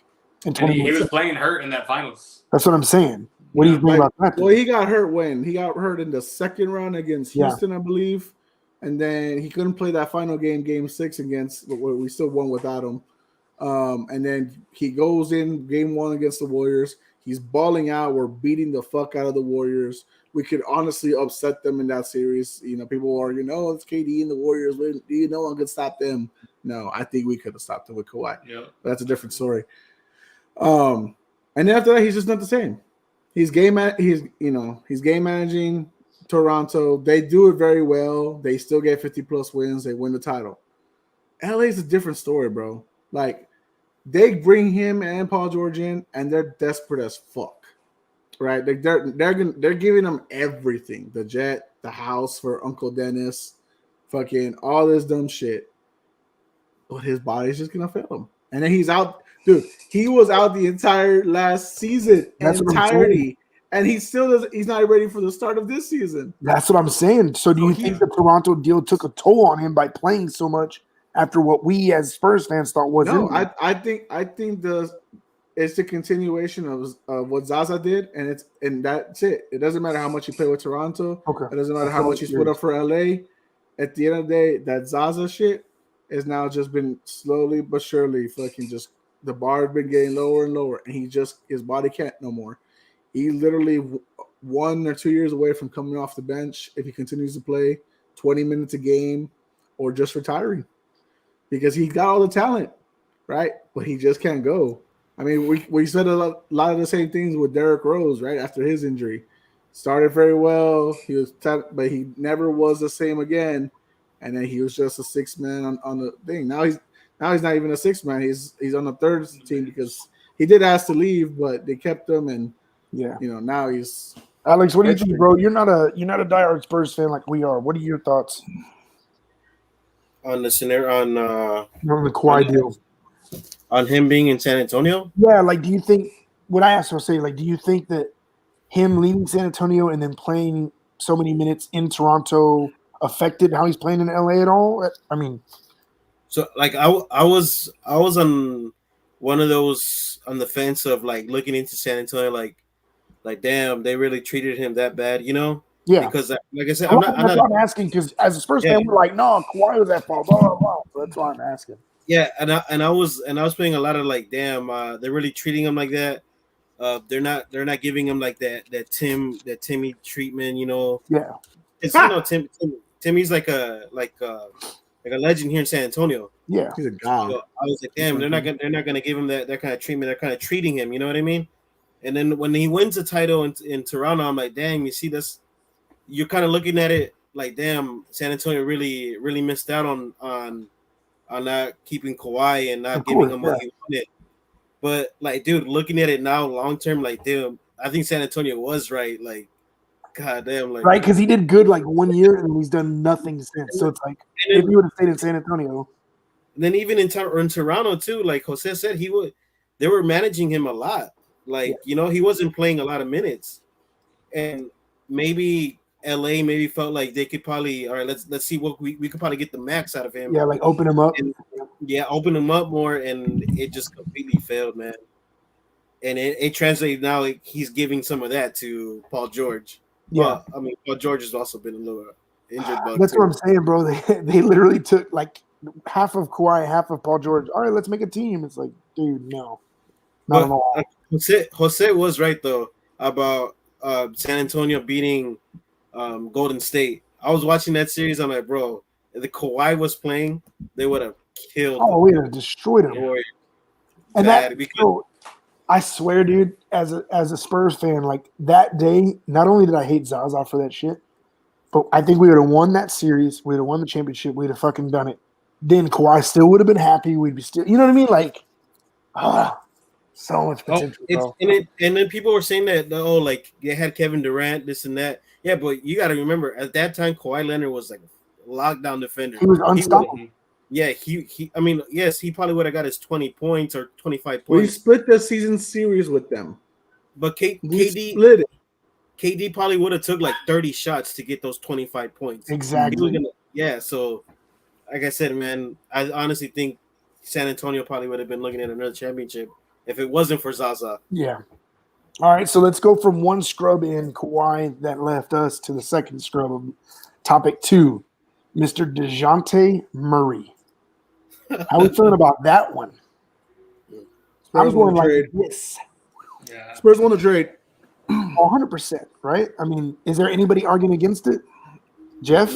and he was playing hurt in that finals. That's what I'm saying. What do you think about that? Well, he got hurt when? He got hurt in the second round against Houston, I believe. And then he couldn't play that final game 6 against, but we still won without him. And then he goes in game 1 against the Warriors. He's balling out. We're beating the fuck out of the Warriors. We could honestly upset them in that series. People are, it's KD and the Warriors. No one could stop them. No, I think we could have stopped them with Kawhi. Yep. But that's a different story. And then after that, he's just not the same. He's game managing Toronto. They do it very well. They still get 50-plus wins. They win the title. LA is a different story, bro. Like, they bring him and Paul George in, and they're desperate as fuck, right? Like, they're giving him everything: the jet, the house for Uncle Dennis, fucking all this dumb shit. But his body's just gonna fail him, and then he's out. Dude, he was out the entire last season, entirety, and he still doesn't. He's not ready for the start of this season. That's what I'm saying. So, do you think the Toronto deal took a toll on him by playing so much after what we as Spurs fans thought was? No, I think it's the continuation of what Zaza did, and that's it. It doesn't matter how much you play with Toronto. Okay. It doesn't matter how much he's put up for LA. At the end of the day, that Zaza shit has now just been slowly but surely fucking just. The bar has been getting lower and lower, and his body can't no more. He literally 1 or 2 years away from coming off the bench if he continues to play 20 minutes a game or just retiring because he's got all the talent, right? But he just can't go. I mean, we said a lot of the same things with Derrick Rose, right? After his injury. Started very well. But he never was the same again. And then he was just a 6th man on the thing. Now he's not even a 6th man. He's on the 3rd team because he did ask to leave, but they kept him, and now he's. Alex, what do you think, bro? You're not a diehard Spurs fan like we are. What are your thoughts on the scenario on the Kawhi deal? On him being in San Antonio? Yeah, like, do you think what I asked Jose, like, do you think that him leaving San Antonio and then playing so many minutes in Toronto affected how he's playing in LA at all? I mean, so like I was on one of those on the fence of like looking into San Antonio, like damn, they really treated him that bad, you know? yeah. Because like I said, That's why I'm asking, because as a Spurs fan, we're like, no, Kawhi was at fault, blah, blah, blah. So that's why I'm asking. Yeah, and I was playing a lot of like, damn, they're really treating him like that. They're not giving him like that Timmy treatment, you know. Yeah, It's you know Timmy's like a legend here in San Antonio. yeah. He's a god. So I was like, damn, they're not gonna give him that kind of treatment. They're kind of treating him, you know what I mean? And then when he wins the title in Toronto, I'm like, damn, you see this? You're kind of looking at it like, damn, San Antonio really missed out on not keeping Kawhi and not giving him what he wanted. But like, dude, looking at it now, long term, like, damn, I think San Antonio was right. Like, god damn, like, Right, because he did good like 1 year and he's done nothing since. So it's like, if he would have stayed in San Antonio. And then even in Toronto too, like Jose said, they were managing him a lot. Like, you know, he wasn't playing a lot of minutes. And maybe LA maybe felt like they could probably, all right, let's see what we could probably get the max out of him. Yeah, like open him up. And, open him up more, and it just completely failed, man. And it translated now. Like, he's giving some of that to Paul George. Yeah, well, I mean, Paul George has also been a little injured. That's what I'm saying, bro. They literally took like half of Kawhi, half of Paul George. All right, let's make a team. It's like, dude, no, not at all. Jose was right though about San Antonio beating Golden State. I was watching that series. I'm like, bro, if the Kawhi was playing, they would have killed. Oh, we would have destroyed him. And I swear, dude, as a Spurs fan, like that day, not only did I hate Zaza for that shit, but I think we would have won that series. We'd have won the championship. We'd have fucking done it. Then Kawhi still would have been happy. We'd be still, you know what I mean? Like, so much potential. And then people were saying that, like they had Kevin Durant, this and that. Yeah, but you got to remember, at that time, Kawhi Leonard was like a lockdown defender. He was unstoppable. I mean, yes, he probably would have got his 20 points or 25 points. We split the season series with them. But KD split it. KD probably would have took like 30 shots to get those 25 points. Exactly. So like I said, man, I honestly think San Antonio probably would have been looking at another championship if it wasn't for Zaza. Yeah. All right, so let's go from one scrub in Kawhi that left us to the second scrub of topic 2, Mr. DeJounte Murray. How we feeling about that one? I'm going like this. Yeah. Spurs want to trade. 100%, right? I mean, is there anybody arguing against it? Jeff?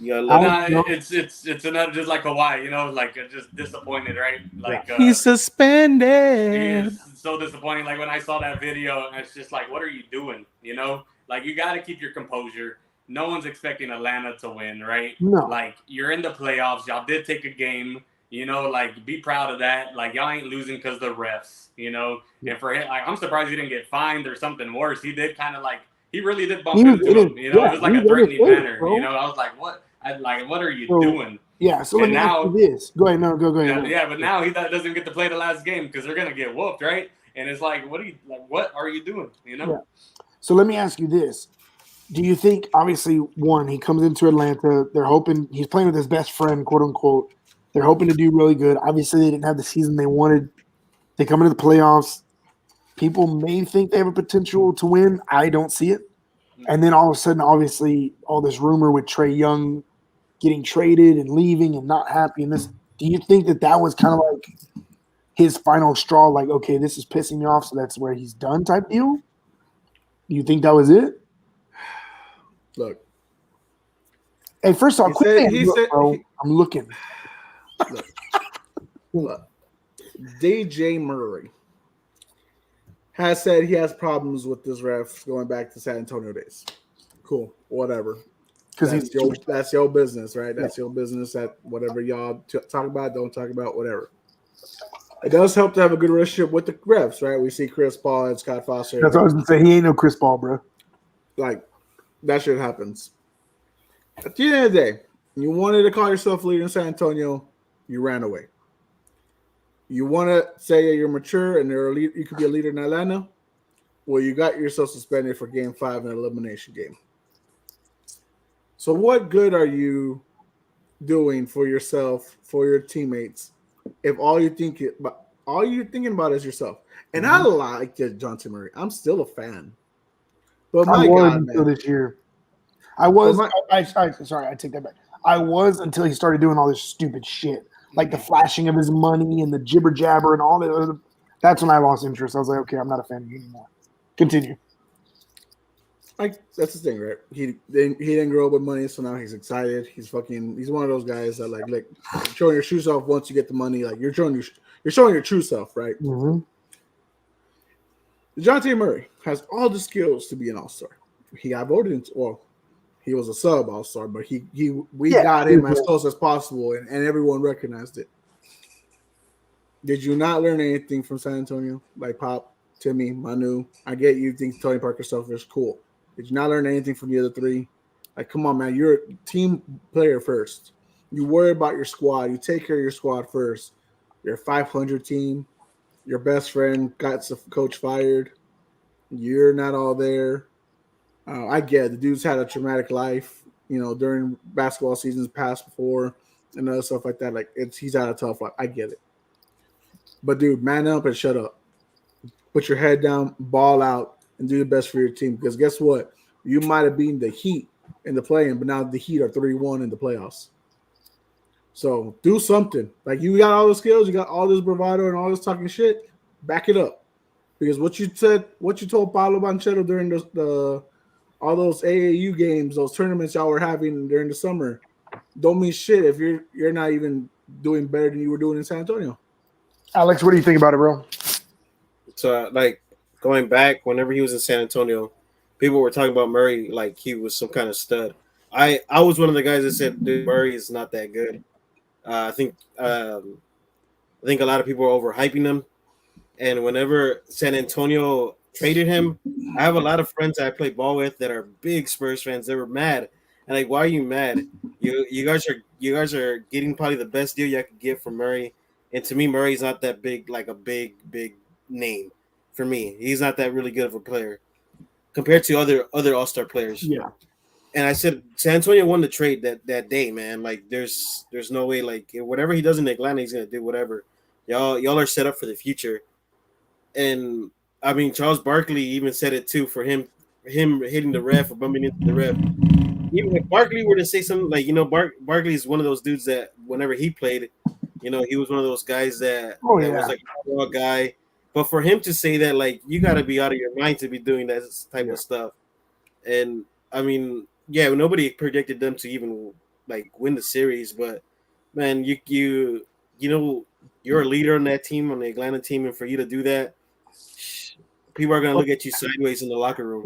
It's another just like Kawhi, you know, like just disappointed, right? Like he's suspended. He is so disappointing. Like when I saw that video, and it's just like, what are you doing? You know, like you got to keep your composure. No one's expecting Atlanta to win, right? No. Like you're in the playoffs. Y'all did take a game. You know, like be proud of that. Like y'all ain't losing because the refs. You know, and for him, like I'm surprised he didn't get fined or something worse. He did kind of like he really did bump into him. You know, it was like a threatening manner. You know, I was like, what? What are you doing? Yeah. So let me ask you this. Go ahead. No, go ahead. Yeah, but now he doesn't get to play the last game because they're gonna get whooped, right? And it's like, what are you doing? You know. Yeah. So let me ask you this. Do you think, obviously, one, he comes into Atlanta, they're hoping he's playing with his best friend, quote unquote. They're hoping to do really good. Obviously, they didn't have the season they wanted. They come into the playoffs. People may think they have a potential to win. I don't see it. And then all of a sudden, obviously, all this rumor with Trae Young getting traded and leaving and not happy. And this, do you think that was kind of like his final straw? Like, okay, this is pissing me off, so that's where he's done type deal? Do you think that was it? Look. Hey, first off, I'm looking. Look. DJ Murray has said he has problems with this ref going back to San Antonio days. Cool, whatever. Because that's your business, right? That's your business. That whatever y'all talk about, don't talk about, whatever. It does help to have a good relationship with the refs, right? We see Chris Paul and Scott Foster. That's what I was gonna say. He ain't no Chris Paul, bro. Like that shit happens. At the end of the day, you wanted to call yourself a leader in San Antonio, you ran away. You want to say that you're mature and you could be a leader in Atlanta? Well, you got yourself suspended for Game 5 in an elimination game. So what good are you doing for yourself, for your teammates, if all you're thinking about is yourself? And I like John T. Murray. I'm still a fan. But my God, until man. this year. Sorry, I take that back. I was until he started doing all this stupid shit, like the flashing of his money and the jibber jabber and all that. That's when I lost interest. I was like, okay, I'm not a fan of you anymore. Continue. Like that's the thing, right? He didn't grow up with money, so now he's excited. He's one of those guys that like showing your true self once you get the money. Like you're showing your true self, right? Mm-hmm. DeJounte Murray has all the skills to be an all-star. He got voted into. Well, he was a sub all-star, but we got him as close as possible, and everyone recognized it. Did you not learn anything from San Antonio? Like Pop, Timmy, Manu. I get you think Tony Parker's selfish. Cool. Did you not learn anything from the other three? Like, come on, man. You're a team player first. You worry about your squad. You take care of your squad first. You're a 500 team. Your best friend got the coach fired. You're not all there. I get it. The dude's had a traumatic life, during basketball seasons past before and other stuff like that. Like, he's had a tough life. I get it. But, dude, man up and shut up. Put your head down, ball out, and do the best for your team. Because guess what? You might have beaten the Heat in the play-in, but now the Heat are 3-1 in the playoffs. So do something. Like, you got all the skills, you got all this bravado and all this talking shit, back it up. Because what you told Paolo Banchero during all those AAU games, those tournaments y'all were having during the summer, don't mean shit if you're not even doing better than you were doing in San Antonio. Alex, what do you think about it, bro? So, going back, whenever he was in San Antonio, people were talking about Murray like he was some kind of stud. I was one of the guys that said, dude, Murray is not that good. I think a lot of people are overhyping him. And whenever San Antonio traded him, I have a lot of friends that I play ball with that are big Spurs fans. They were mad. And like, why are you mad? You guys are getting probably the best deal you could get from Murray. And to me, Murray's not that big, like a big name for me. He's not that really good of a player compared to other All-Star players. Yeah. And I said San Antonio won the trade that day, man. Like there's no way, like whatever he does in Atlanta, he's gonna do whatever. Y'all are set up for the future. And I mean, Charles Barkley even said it too, for him hitting the ref or bumping into the ref. Even if Barkley were to say something like, Barkley is one of those dudes that whenever he played, he was one of those guys that was like a raw guy. But for him to say that, like, you got to be out of your mind to be doing that type of stuff. And I mean, yeah, nobody predicted them to even like win the series. But man, you're a leader on that team, on the Atlanta team, and for you to do that, people are gonna look at you sideways in the locker room.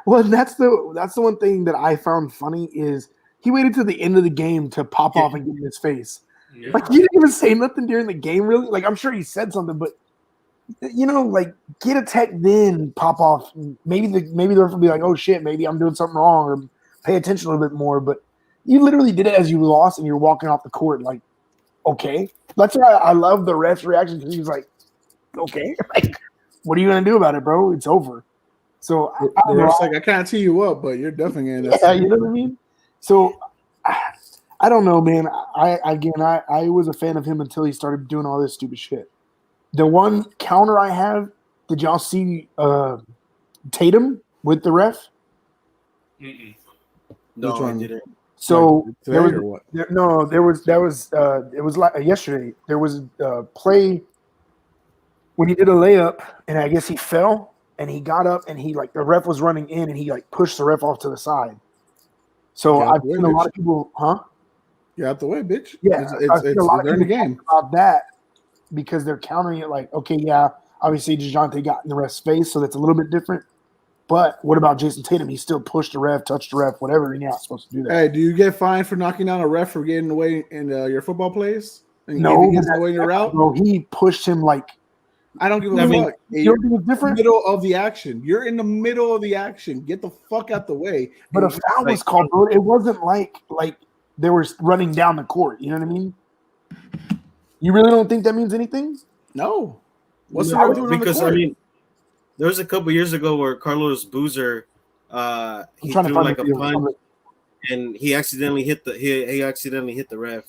Well, that's the one thing that I found funny is he waited to the end of the game to pop off and get in his face. Yeah. Like, you didn't even say nothing during the game, really. Like, I'm sure he said something, but like, get a tech, then pop off. Maybe the ref will be like, oh shit, maybe I'm doing something wrong, or pay attention a little bit more. But you literally did it as you lost, and you're walking off the court like, okay. That's why I love the ref's reaction, because he was like, okay, like, what are you gonna do about it, bro? It's over. So I can't tee you up, but you're definitely gonna. Yeah, you know what I mean. So I don't know, man. I was a fan of him until he started doing all this stupid shit. The one counter I have, did y'all see Tatum with the ref? Mm-mm. No, I didn't. So like there was like yesterday. There was a play when he did a layup, and I guess he fell, and he got up, and the ref was running in, and he like pushed the ref off to the side. So I've seen a lot of people, You're out the way, bitch. Yeah, it's a lot of the people game about that because they're countering it like, okay, yeah, obviously DeJounte got in the ref's face, so that's a little bit different. But what about Jason Tatum? He still pushed the ref, touched the ref, whatever, and you're not supposed to do that. Hey, do you get fined for knocking down a ref for getting away in your football plays? No, if he gets away in your route? Bro, he pushed him like. I don't give a fuck. You're in the middle of the action. You're in the middle of the action. Get the fuck out the way. But a foul was called, bro. It wasn't like they were running down the court. You know what I mean? You really don't think that means anything? No. What's the No, ref doing on the because court? I mean, there was a couple years ago where Carlos Boozer, he trying to threw find like the a video. punch, and he accidentally hit the ref.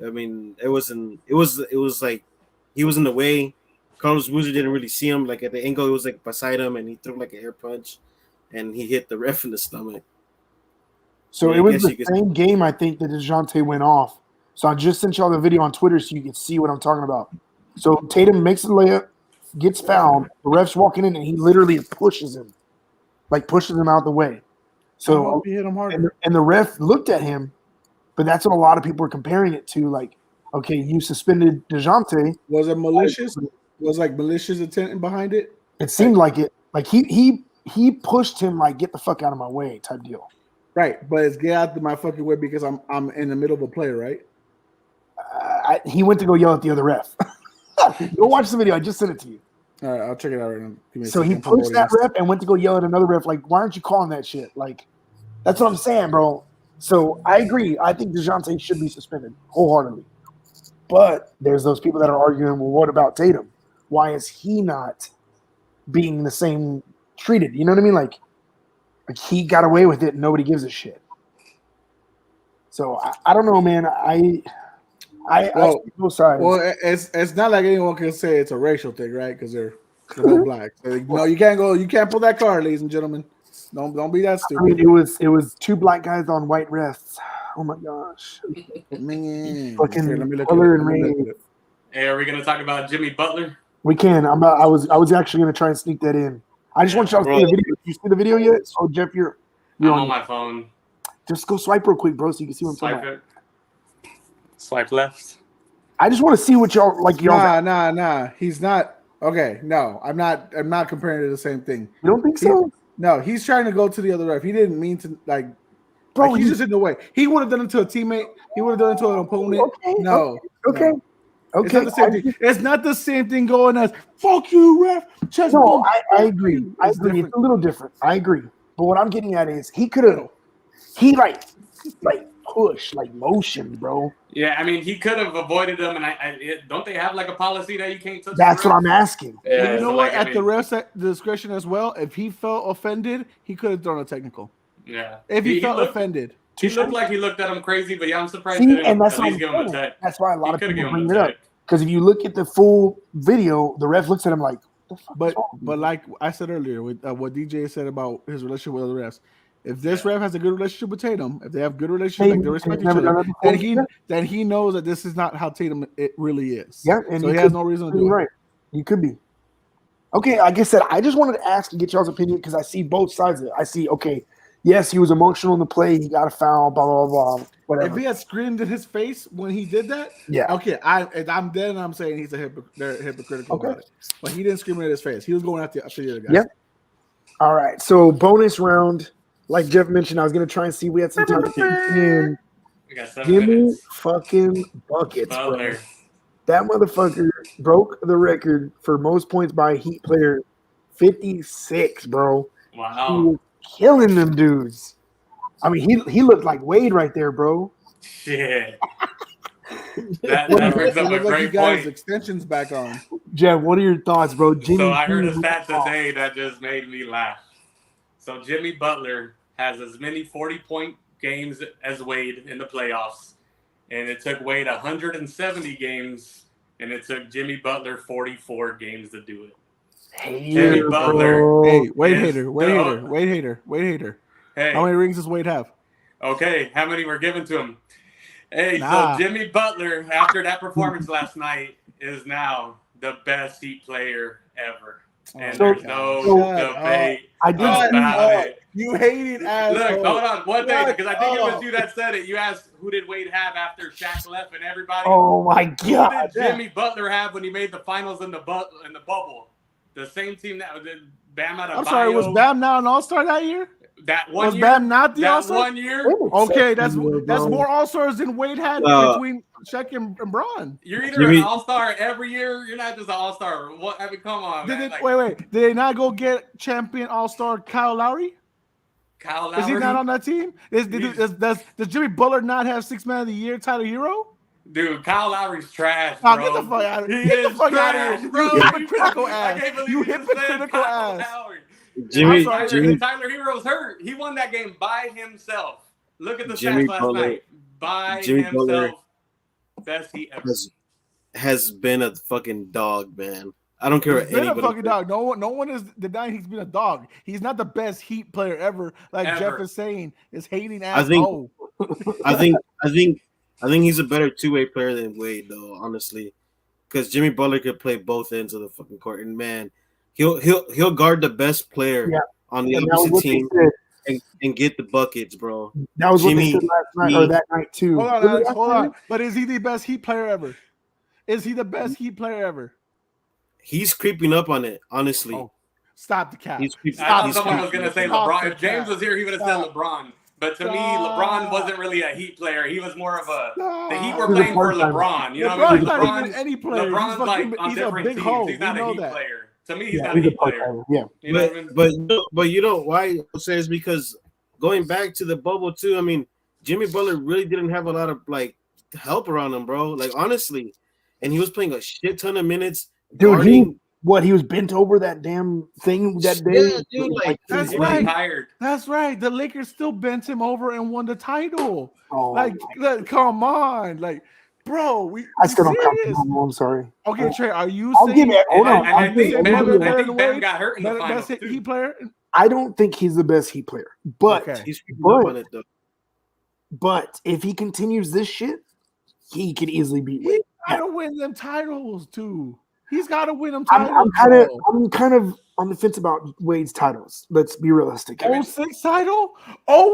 I mean, it was like he was in the way. Carlos Boozer didn't really see him. Like at the angle, it was like beside him, and he threw like an air punch, and he hit the ref in the stomach. So Yeah, it I was guess the you could- same game, I think, that DeJounte went off. So I just sent y'all the video on Twitter so you can see what I'm talking about. So Tatum makes the layup, gets fouled. The ref's walking in, and he literally pushes him out the way. I So hope he hit him harder. and the ref looked at him, but that's what a lot of people are comparing it to. Like, okay, you suspended DeJounte. Was it malicious? Was like malicious intent behind it? It seemed like it. Like he pushed him like, get the fuck out of my way type deal. Right, but it's get out of my fucking way because I'm in the middle of a play, right? He went to go yell at the other ref. Go watch the video. I just sent it to you. All right, I'll check it out right now. Give me a So he second. pushed that ref and went to go yell at another ref. Like, why aren't you calling that shit? Like, that's what I'm saying, bro. So I agree. I think DeJounte should be suspended wholeheartedly. But there's those people that are arguing, well, what about Tatum? Why is he not being the same treated? You know what I mean? Like he got away with it and nobody gives a shit. So I don't know, man. I see both sides. Well, it's not like anyone can say it's a racial thing, right? Because they're both black. So, no, you can't pull that card, ladies and gentlemen. Don't be that I stupid. mean, it was two black guys on white refs. Oh my gosh. Man, Fucking here, let me look color at it. and Let me look rain. at it. Hey, are we gonna talk about Jimmy Butler? We can. I was actually gonna try and sneak that in. I just want y'all to see the video. You see the video yet? So Jeff, you're I'm on on my phone. Just go swipe real quick, bro, so you can see what I'm talking Swipe about. it. Swipe left. I just want to see what y'all like. Y'all, Nah. He's not. Okay, no, I'm not comparing it to the same thing. you don't think so, No, he's trying to go to the other ref. He didn't mean to bro? he's just in the way. He would have done it to a teammate. He would have done it to an opponent. Okay, No. okay. No. It's not the same thing. It's not the same thing going as "fuck you, ref." Chest No, bump. I agree. I It's agree. different. It's a little different. I agree. But what I'm getting at is he could have. He like push, like motion, bro. Yeah, I mean, he could have avoided them, and don't they have like a policy that you can't touch? That's the what ref? I'm asking. Yeah, And you know so, what? like, I At the mean, ref's discretion as well. If he felt offended, he could have thrown a technical. Yeah. If he felt looked, offended, he looked like he looked at him crazy, but yeah, I'm surprised See, they didn't and that's at what least I'm give him a saying. tech. That's why a lot He of could have people given bring him it a up. tech. Because if you look at the full video, the ref looks at him like, "What the fuck is but wrong with you?" like I said earlier, with what DJ said about his relationship with other refs, if this ref has a good relationship with Tatum, if they have good relationship, like they respect each other, then he knows that this is not how Tatum it really is. Yeah, and so he has no reason to do it. Right, you could be. Okay, like I said, I just wanted to ask and get y'all's opinion because I see both sides of it. I see, okay, yes, he was emotional in the play, he got a foul, blah blah blah, whatever. If he had screamed in his face when he did that, yeah, okay, I'm dead and I'm saying he's they're hypocritical about it. But he didn't scream in his face. He was going after the other guy. Yep. All right, so bonus round, like Jeff mentioned, I was gonna try and see we had some time to get in. We got 7 Give me minutes. fucking buckets, bro. Butler. That motherfucker broke the record for most points by a Heat player, 56, bro. He Wow. was killing them dudes. I mean, he looked like Wade right there, bro. Shit. that brings up a He great got his point. extensions back on. Jeff, what are your thoughts, bro? Jimmy So I heard a G stat went off. today that just made me laugh. So Jimmy Butler has as many 40-point games as Wade in the playoffs. And it took Wade 170 games, and it took Jimmy Butler 44 games to do it. Hey, Jimmy Butler. Hey, Wade Yes, hater, Wade no. hater, Wade hater, Wade hater. Hey, How many rings does Wade have? okay, how many were given to him? Hey, Nah. so Jimmy Butler, after that performance last night, is now the best Heat player ever. And So- there's no so- debate I did Shut about up. it. You hated asshole. Look, hold on, one thing, because I think it Shut was you that said it. You asked who did Wade have after Shaq left and everybody. Oh my Who god. did Jimmy Butler have when he made the finals in the bubble? The same team that did Bam out of I'm sorry, was Bam not an All-Star that year? that one Was year? Bam not the that All-Star? 1 year? Okay, that's Bro. more All-Stars than Wade had No. between Shaq and Bron. You're either Jimmy- an all-star every year. You're not just an all-star. What? I mean, come on, Did man. they, Like, wait, did they not go get champion All-Star Kyle Lowry? Kyle Is he Lowry? not on that team? Does Jimmy Butler not have 6 Man of the Year title hero? Dude, Kyle Lowry's trash, Oh, bro. get the fuck out of here. He Get the is fuck out of trash, here. bro. You hypocritical ass. I can't believe You you just said hypocritical Kyle ass. Lowry. Jimmy, Tyler Hero's hurt. He won that game by himself. Look at the Jimmy stats last Butler- night. By Jimmy himself. Butler Best he ever. has been a fucking dog, man. I don't care what He's been a anybody fucking dog. No one is denying he's been a dog. He's not the best Heat player ever, like Ever. Jeff is saying. Is hating ass. I think he's a better two-way player than Wade, though, honestly. Because Jimmy Butler could play both ends of the fucking court, and man, he'll guard the best player on the opposite team and get the buckets, bro. That was Jimmy, what they said last night or that night too. Hold on, Alex, hold on. But is he the best Heat player ever? Is he the best Heat player ever? He's creeping up on it, honestly. Oh, stop the cap. He's creeping. I thought he's someone was creeping going to up say on it. Stop LeBron. the If James cap. was here, he would have said Stop. LeBron. But to me, Stop. LeBron wasn't really a Heat player. He was more of a. The Heat were He's a playing for part-timer. LeBron. You know what I LeBron's mean? not even any player. LeBron's like on he's a different big teams. hoe. He's not We a know Heat that. player. To me, he's not a he's a Heat player. part-timer. Yeah. You know what I mean? But you know why I say is because going back to the bubble too. I mean, Jimmy Butler really didn't have a lot of like help around him, bro. Like honestly, and he was playing a shit ton of minutes. Dude, guarding. he was bent over that damn thing that day. Yeah, dude, like, That's He was right. tired. That's right. The Lakers still bent him over and won the title. Oh, Like, come on. Like, bro, I still don't count. serious? I'm sorry. Okay, Trey, are you I'll saying give it. Hold And on. I I'll think give it. Ben Wade? got hurt in the finals best too. Heat player? I don't think he's the best Heat player, but Okay. He's creeping up on it though. if he continues this shit, he could easily beat He's Wade. got to win them titles, too. He's got to win them I'm titles. I'm kind of on the fence about Wade's titles. Let's be realistic. 06 title?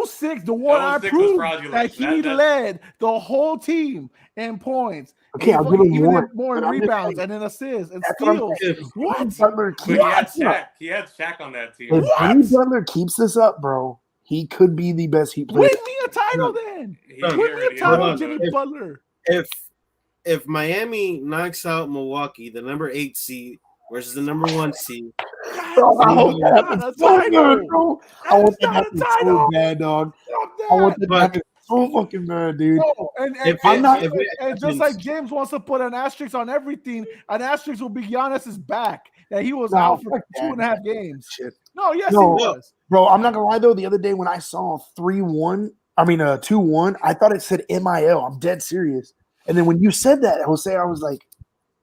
06, the one I 06 was proved fraudulent. that he That- led the whole team in points. Okay, I'll give him even one, more in but I'm just rebounds saying- and in assists and That's what I'm steals. saying. What? Butler But he had keeps Shaq. He had Shaq on that team. If What? Jimmy Butler keeps this up, bro, he could be the best Heat player. Win me a title then. He Win me already a title, Hold on. Jimmy Butler. If Miami knocks out Milwaukee, the number 8 seed versus the number 1 seed, Bro, I hope that Not happens a so title. good, bro. I want that to That's not a happen so title. bad, dog. Stop I want that. that to happen so fucking bad, dude. No, and If and, it- if and, it and just happens- like James wants to put an asterisk on everything, an asterisk will be Giannis's back. That he was No, out for fuck that. 2.5 games. Shit. No, yes, No. he was. Bro, I'm not gonna lie though. The other day when I saw 2-1, I thought it said MIL. I'm dead serious. And then when you said that, Jose, I was like,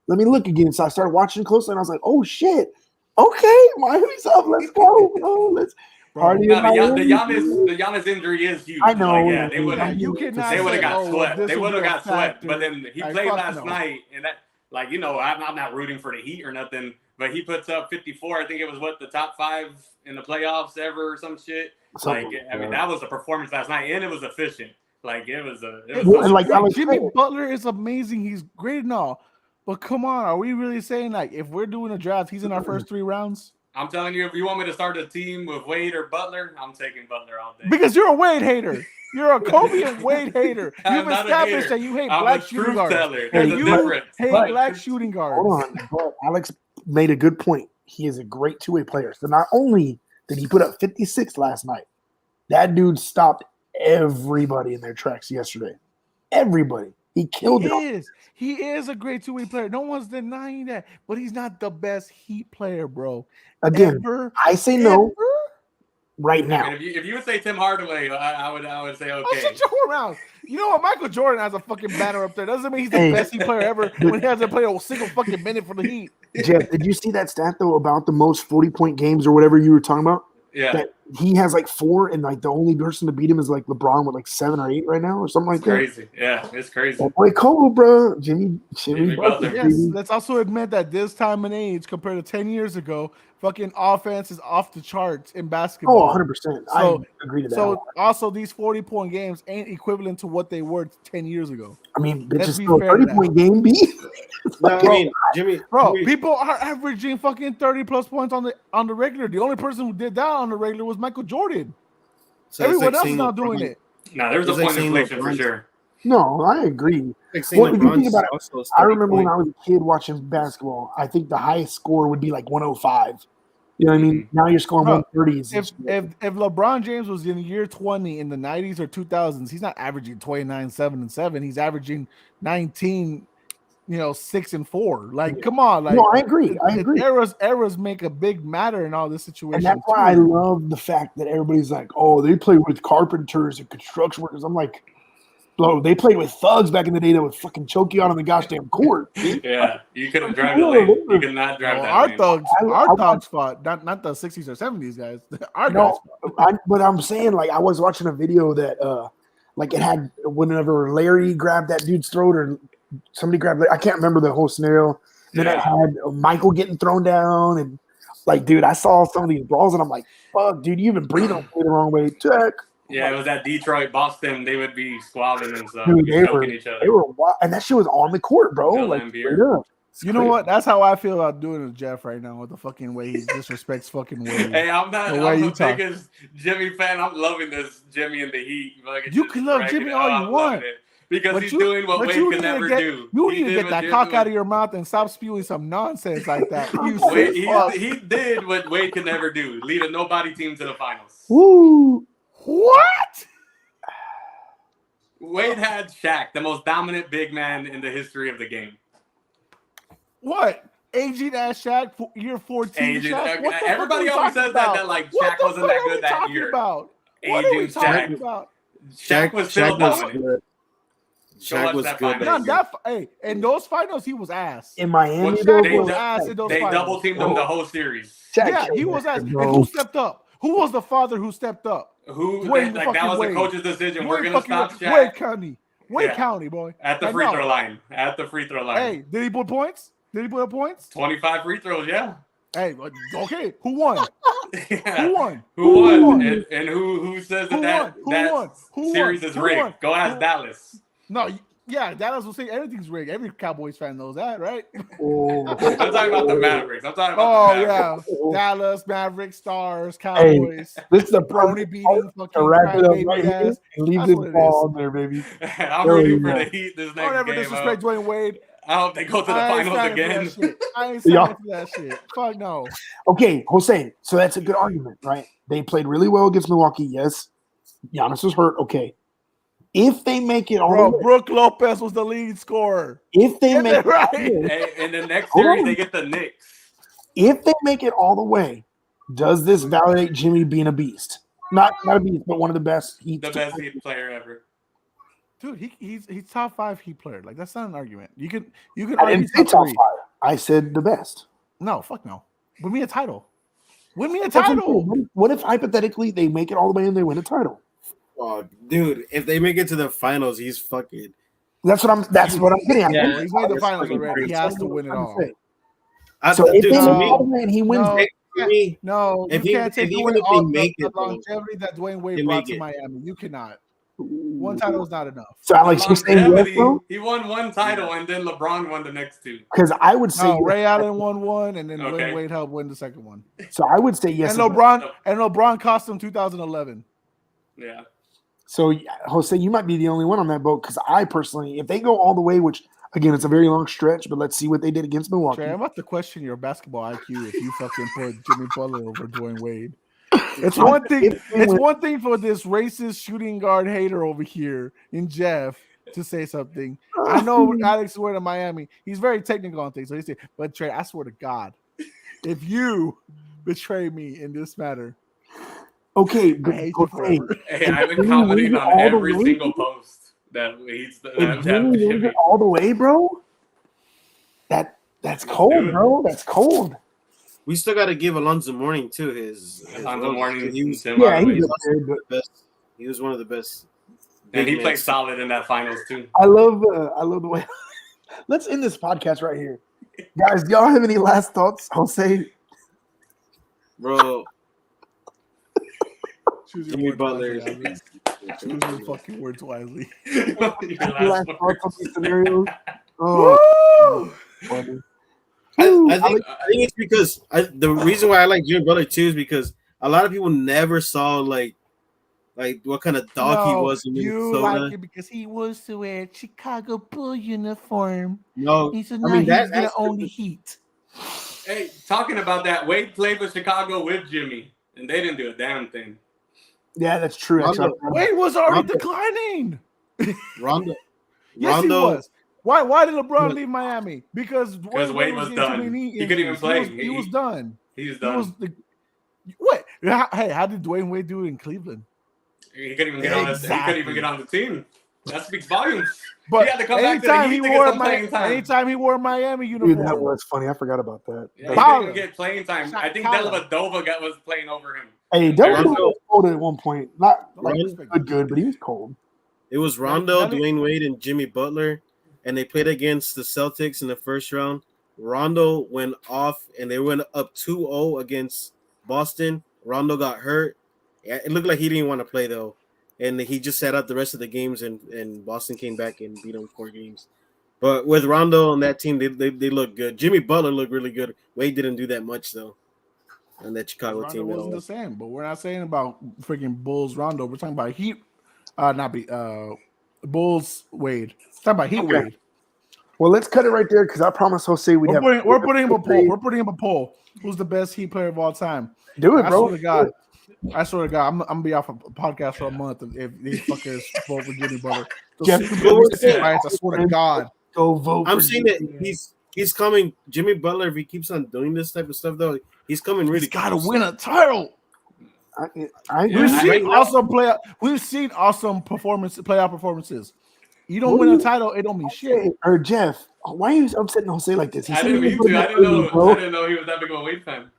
let me look again. So I started watching closely, and I was like, oh shit. Okay, Miami's up. Let's go, bro. Let's party No, in the Miami. Giannis injury is huge. I know. Like, yeah, they would Yeah, have. you cannot They would say, have got oh, swept. this They will would have be a got swept. factor. But then he Like, played fuck last no. night, and that, like, you know, I'm not rooting for the Heat or nothing, but he puts up 54. I think it was the top 5 in the playoffs ever or some shit. Like, I mean, that was a performance last night, and it was efficient. Like, it was Well, and like Alex Jimmy said, Butler is amazing. He's great and all. But come on, are we really saying like if we're doing a draft, he's in our first 3 rounds? I'm telling you, if you want me to start a team with Wade or Butler, I'm taking Butler all day. Because you're a Wade hater. You're a Kobe and Wade hater. I'm You've not a established hater. that you hate I'm black a shooting truth guards. teller. That There's a you difference. hate But- black shooting guards. hold on, but Alex made a good point. He is a great two-way player. So not only did he put up 56 last night, that dude stopped everybody in their tracks yesterday. Everybody. He killed it. He is a great two-way player. No one's denying that. But he's not the best Heat player, bro. Again, Ever. I say no Ever? right I now. mean, if you would say Tim Hardaway, I would say Oh, okay. shut your mouth. You know what? Michael Jordan has a fucking banner up there. Doesn't mean he's the Hey. best Heat player ever when he hasn't played a single fucking minute for the Heat. Jeff, did you see that stat though about the most 40-point games or whatever you were talking about? Yeah, That he has like 4, and like the only person to beat him is like LeBron with like 7 or 8 right now, or something like it's that. crazy. Yeah, it's crazy. That boy Cole, bro, Jimmy Jimmy Butler, Butler. Yes, baby. let's also admit that this time and age compared to 10 years ago, fucking offense is off the charts in basketball. Oh, 100%. So- I agree to that. So also these 40-point games ain't equivalent to what they were 10 years ago. I mean, let's bitch, is be still a fair to 30-point game, B. No, I mean, Jimmy, Bro, Jimmy- people are averaging fucking 30+ points on the regular. The only person who did that on the regular was Michael Jordan. so it's Everyone like else is saying not doing LeBron- it. No, there's a It's like point saying inflation for LeBron's- sure. No, I agree. Like saying Well, if you think LeBron's about it, also I remember when 30 I was a kid watching basketball, I think the highest score would be like 105. You know what I mean? Now you're scoring Bro, 130s. If LeBron James was in year 20 in the 90s or 2000s, he's not averaging 29, 7 and 7. He's averaging 19, 6 and 4. Like, come on, like, no, I agree. Eras make a big matter in all this situation. And that's why I love the fact that everybody's like, oh, they play with carpenters and construction workers. I'm like, bro, they played with thugs back in the day that would fucking choke you out on the goddamn court. Yeah, you couldn't drive the lane. You could not drive that lane. Our thugs fought, not the 60s or 70s guys. Our guys fought. But I'm saying, like, I was watching a video that, like, it had whenever Larry grabbed that dude's throat or somebody grabbed it. I can't remember the whole scenario. Then it had Michael getting thrown down. And, like, dude, I saw some of these brawls, and I'm like, fuck, dude, you even breathe on the wrong way. Check. Yeah, it was at Detroit, Boston. They would be squabbling and stuff, Dude, choking each other. They were wild. And that shit was on the court, bro. Like, you know what? That's how I feel about doing with Jeff right now with the fucking way he disrespects fucking Wade. Hey, I'm the biggest Jimmy fan. I'm loving this Jimmy and the Heat. You can love Jimmy all you want. Because he's doing what Wade could never do. You need to get that cock out of your mouth and stop spewing some nonsense like that. He did what Wade could never do. Lead a nobody team to the finals. Woo! What? Wade had Shaq, the most dominant big man in the history of the game. What? Aging ass Shaq, year 14. Shaq? Everybody always says that like Shaq wasn't that good that year. About? Aging Shaq. Shaq was still dominant. Shaq was good. In those finals, he was ass. In Miami, they double teamed him the whole series. He was ass. And who stepped up? Who was the father who stepped up? That was the coach's decision. We're gonna stop Shaq. Wade County, boy. At the free throw line. Hey, did he put points? 25 free throws, yeah. Hey, okay. Who won? Yeah. Who won? And who says that series is rigged? Go ask Dallas. No, yeah, Dallas will say everything's rigged. Every Cowboys fan knows that, right? I'm talking about the Mavericks. Dallas, Mavericks, Stars, Cowboys. Hey, this is a brony beating fucking wrap it up right here and leave this ball on there, baby. I'm rooting for the Heat this next game. Don't ever disrespect Dwayne Wade. I hope they go to the finals again. I ain't signing for that shit. Fuck no. Okay, Jose. So that's a good argument, right? They played really well against Milwaukee. Yes, Giannis was hurt. Okay. If they make it all the way, Brook Lopez was the lead scorer. If they make it right, in the next series, they get the Knicks. If they make it all the way, does this validate Jimmy being a beast? Not a beast, but one of the best Heat. The best Heat player ever. Dude, he's top 5 Heat player. Like, that's not an argument. You can. I didn't say top 5. I said the best. No, fuck no. Win me a title. What if hypothetically they make it all the way and they win a title? Oh, dude, if they make it to the finals, he's fucking. That's what I'm getting at. Yeah, he's made the finals already. He has to win it all. So if they make it all the way and he wins, you can't take away all the longevity that Dwayne Wade brought to Miami. You cannot. One title is not enough. So Alex, you're saying yes, bro? He won one title and then LeBron won the next 2. Because I would say Ray Allen won one and then Dwayne Wade helped win the second one. So I would say yes. And LeBron cost him 2011. Yeah. So Jose, you might be the only one on that boat because I personally, if they go all the way, which again it's a very long stretch, but let's see what they did against Milwaukee. Trey, I'm about to question your basketball IQ if you fucking put Jimmy Butler over Dwayne Wade. It's one thing. It's one thing for this racist shooting guard hater over here in Jeff to say something. I know Alex went to Miami. He's very technical on things. So he said, "But Trey, I swear to God, if you betray me in this matter." Okay, I've been commenting on every single post that he's all the way, bro. That's cold, bro. That's cold. We still got to give Alonzo Mourning too. His Alonzo Mourning, he was one of the best, and he played solid in that finals too. I love the way. Let's end this podcast right here, guys. Do y'all have any last thoughts? Jose, bro. Jimmy Butler. Choose your fucking words wisely. Last thoughts on these scenarios. Oh, I think it's because the reason why I like Jimmy Butler too is because a lot of people never saw like what kind of dog he was in Minnesota. You like it because he was to wear a Chicago Bull uniform. No, he said, he's gonna own the Heat. Hey, talking about that, Wade played with Chicago with Jimmy, and they didn't do a damn thing. Yeah, that's true. Actually, Wade was already Rondo. declining. Rondo. Yes, he was. Why did LeBron leave Miami? Because Wade was done. He couldn't even play. He was done. He was done. What? Hey, how did Dwayne Wade do it in Cleveland? He couldn't even get on. He couldn't even get on the team. That speaks volumes. But he had to come back to the Heat to get some playing time. Anytime he wore a Miami uniform, dude, that was funny. I forgot about that. Yeah, he didn't even get playing time. I think Tyler. Dellavedova was playing over him. Hey, Dellavedova was cold at one point. Not like good, but he was cold. It was Rondo, Dwayne Wade, and Jimmy Butler, and they played against the Celtics in the first round. Rondo went off, and they went up 2-0 against Boston. Rondo got hurt. It looked like he didn't want to play, though. And he just sat out the rest of the games, and Boston came back and beat him 4 games. But with Rondo on that team, they look good. Jimmy Butler looked really good. Wade didn't do that much, though, on that Chicago Rondo team. wasn't the same, but we're not saying about freaking Bulls Rondo. We're talking about Heat, Bulls Wade. We're talking about Heat Wade. Well, let's cut it right there because I promised Jose we'd have. We're putting him a poll. We're putting him a poll. Who's the best Heat player of all time? Do it, bro. I swear to God, I'm gonna be off a podcast for a month if these fuckers vote for Jimmy Butler. Jeff, I swear to God, go vote. I'm saying that he's coming. Jimmy Butler, if he keeps on doing this type of stuff, though, he's coming really. He's got to win a title. We've seen awesome playoff performances. You don't win a title, it don't mean shit. Or Jeff, why are you upsetting Jose like this? I didn't know he was that big of a Wade fan.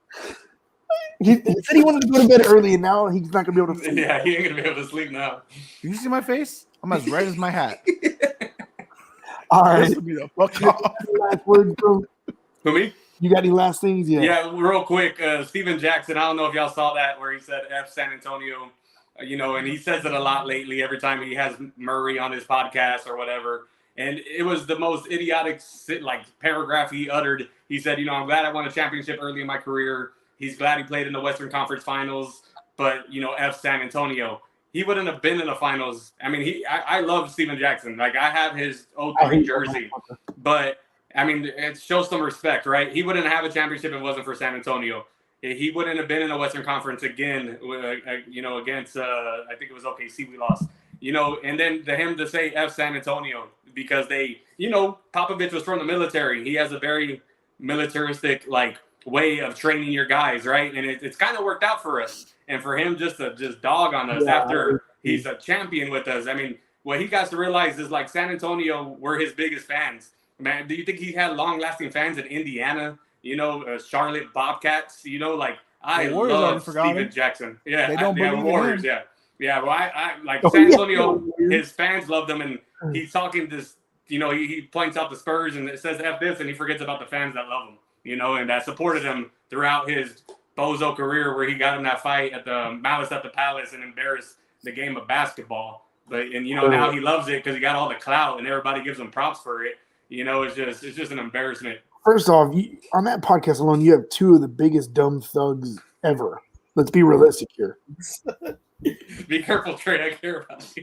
He said he wanted to go to bed early, and now he's not gonna be able to sleep. Yeah, he ain't gonna be able to sleep now. You see my face? I'm as red as my hat. All right. Last words, bro. Who, me? You got any last things? Yeah, real quick. Steven Jackson, I don't know if y'all saw that where he said F San Antonio, and he says it a lot lately every time he has Murray on his podcast or whatever. And it was the most idiotic paragraph he uttered. He said, I'm glad I won a championship early in my career. He's glad he played in the Western Conference Finals, but, F San Antonio. He wouldn't have been in the finals. I mean, I love Steven Jackson. Like, I have his 03 jersey. But, I mean, it shows some respect, right? He wouldn't have a championship if it wasn't for San Antonio. He wouldn't have been in the Western Conference again, against, I think it was OKC we lost. And then him to say F San Antonio because they, Popovich was from the military. He has a very militaristic, way of training your guys, right? And it's kind of worked out for us. And for him just to dog on us after he's a champion with us. I mean, what he got to realize is San Antonio were his biggest fans. Man, do you think he had long-lasting fans in Indiana? Charlotte Bobcats? I love Steven Jackson. Yeah, they don't believe Warriors. in him. Yeah. Well, I like San Antonio. His fans love them, and he's talking this. He points out the Spurs and it says F this, and he forgets about the fans that love him. And that supported him throughout his bozo career, where he got in that fight at the Malice at the Palace and embarrassed the game of basketball. But now he loves it because he got all the clout and everybody gives him props for it. It's just an embarrassment. First off, on that podcast alone, you have 2 of the biggest dumb thugs ever. Let's be realistic here. Be careful, Trey. I care about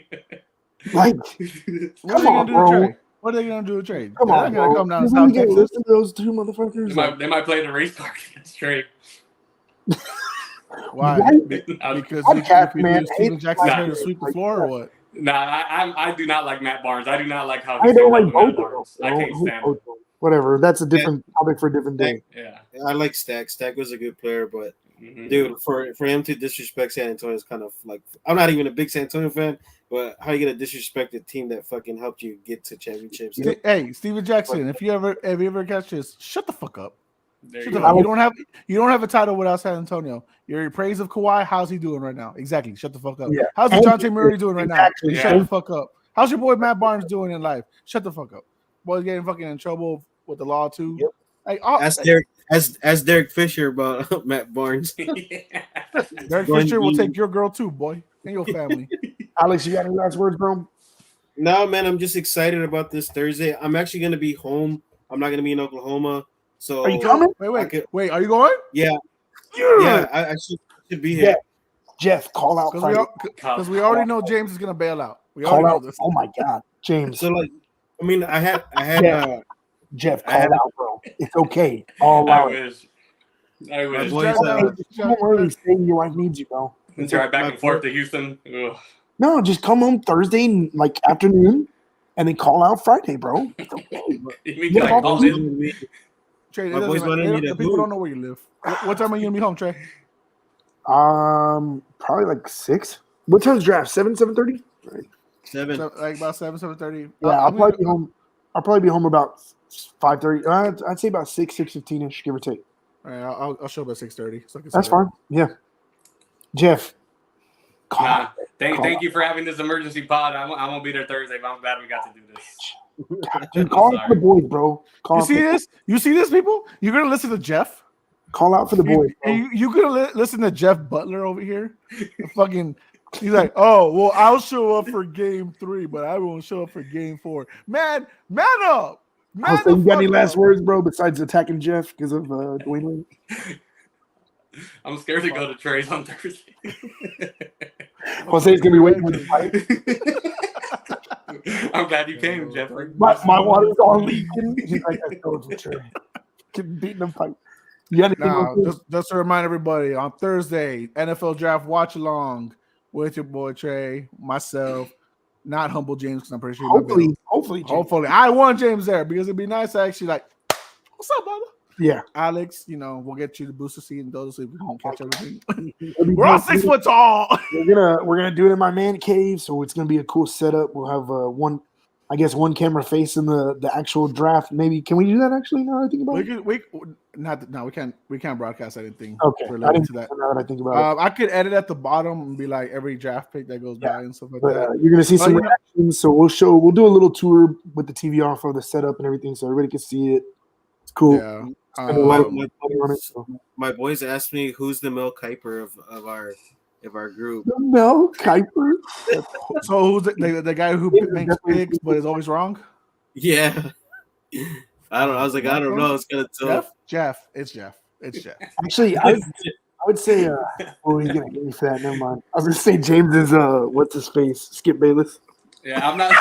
you. Come on, bro. What are they gonna do with Trey? Come on, gonna come down to South Texas. Those 2 motherfuckers. They might play the race park against Trey. Why? Because Steven Jackson's here to sweep the floor or what? Nah, I do not like Matt Barnes. I do not like how I don't like both Barnes. I can't stand him. Whatever. That's a different topic for a different day. Yeah. I like Stack. Stack was a good player, but dude, for him to disrespect San Antonio is kind of I'm not even a big San Antonio fan, but how you gonna disrespect a team that fucking helped you get to championships? Hey, Steven Jackson, if you ever catch this, shut the fuck up. You don't have a title without San Antonio. You're in praise of Kawhi. How's he doing right now? Exactly. Shut the fuck up. Yeah. How's DeJounte Murray doing right now? Yeah. Shut the fuck up. How's your boy Matt Barnes doing in life? Shut the fuck up. Boy's getting fucking in trouble with the law too. Yep. Ask Derek Fisher about Matt Barnes. Derek Fisher will take your girl too, boy, and your family. Alex, you got any last words, bro? No, man, I'm just excited about this Thursday. I'm actually gonna be home. I'm not gonna be in Oklahoma. So are you coming? Wait, are you going? Yeah. Yeah, I should be here. Yeah. Jeff, call out because we already know James is gonna bail out. We call already out. know this. Oh my God, James. So I had Jeff, call out, bro. It's okay. All I out. wish. I My wish. boys, Come home early. Say your wife needs you, bro. And drive back my and forth boy- to Houston. Ugh. No, just come home Thursday, like afternoon, and then call out Friday, bro. It's okay. You mean Yeah, can I call in? Trey, My boys wanted me to the people hoop. don't know where you live. What time are you gonna be home, Trey? Probably like 6. What time's draft? 7:30? Right. 7. So, like about 7:30. Yeah, I'll probably be home. I'll probably be home about 5:30. I'd say about 6:15 ish, give or take. All right, I'll show up at 6:30. So That's fine. Yeah. Jeff. Nah. Thank you for having this emergency pod. I won't be there Thursday, but I'm glad we got to do this. Dude, call out for the boys, bro. You see this? You see this, people? You're gonna listen to Jeff. Call out for the boys. You gonna listen to Jeff Butler over here? Fucking, he's like, oh well, I'll show up for game 3, but I won't show up for game 4. Man up. Jose, you got any last words, bro? Besides attacking Jeff because of Dwayne Wade? I'm scared to go to Trey's on Thursday. Jose's gonna be waiting for the fight. I'm glad you came, Jeffrey. My water's all leaking. He's like, "Let's go to Trey." Beating him fight. You got anything? Just to remind everybody, on Thursday, NFL Draft Watch Along with your boy Trey, myself, not Humble James, because I'm pretty sure. Hopefully, I want James there because it'd be nice to actually like, what's up, brother? Yeah, Alex, we'll get you the booster seat and those so we can catch everything. We're all 6 foot tall. We're gonna do it in my man cave, so it's gonna be a cool setup. We'll have one camera facing the actual draft. Maybe can we do that actually? Now I think about it. We can't broadcast anything. Okay, related to that. Now that I think about it, I could edit at the bottom and be like every draft pick that goes by and stuff like that. You're gonna see some reactions, so we'll do a little tour with the TV off of the setup and everything, so everybody can see it. It's cool. Yeah. Spend a lot of money on it. So. My boys asked me who's the Mel Kiper of our group. The Mel Kiper. So who's the guy who makes picks but is always wrong? Yeah. I don't know. I was like, I don't know. It's kind of tough. Jeff. It's Jeff. Actually, I would say, oh, he's gonna get me for that. Never mind. I was gonna say James is what's his face? Skip Bayless. Yeah, I'm not.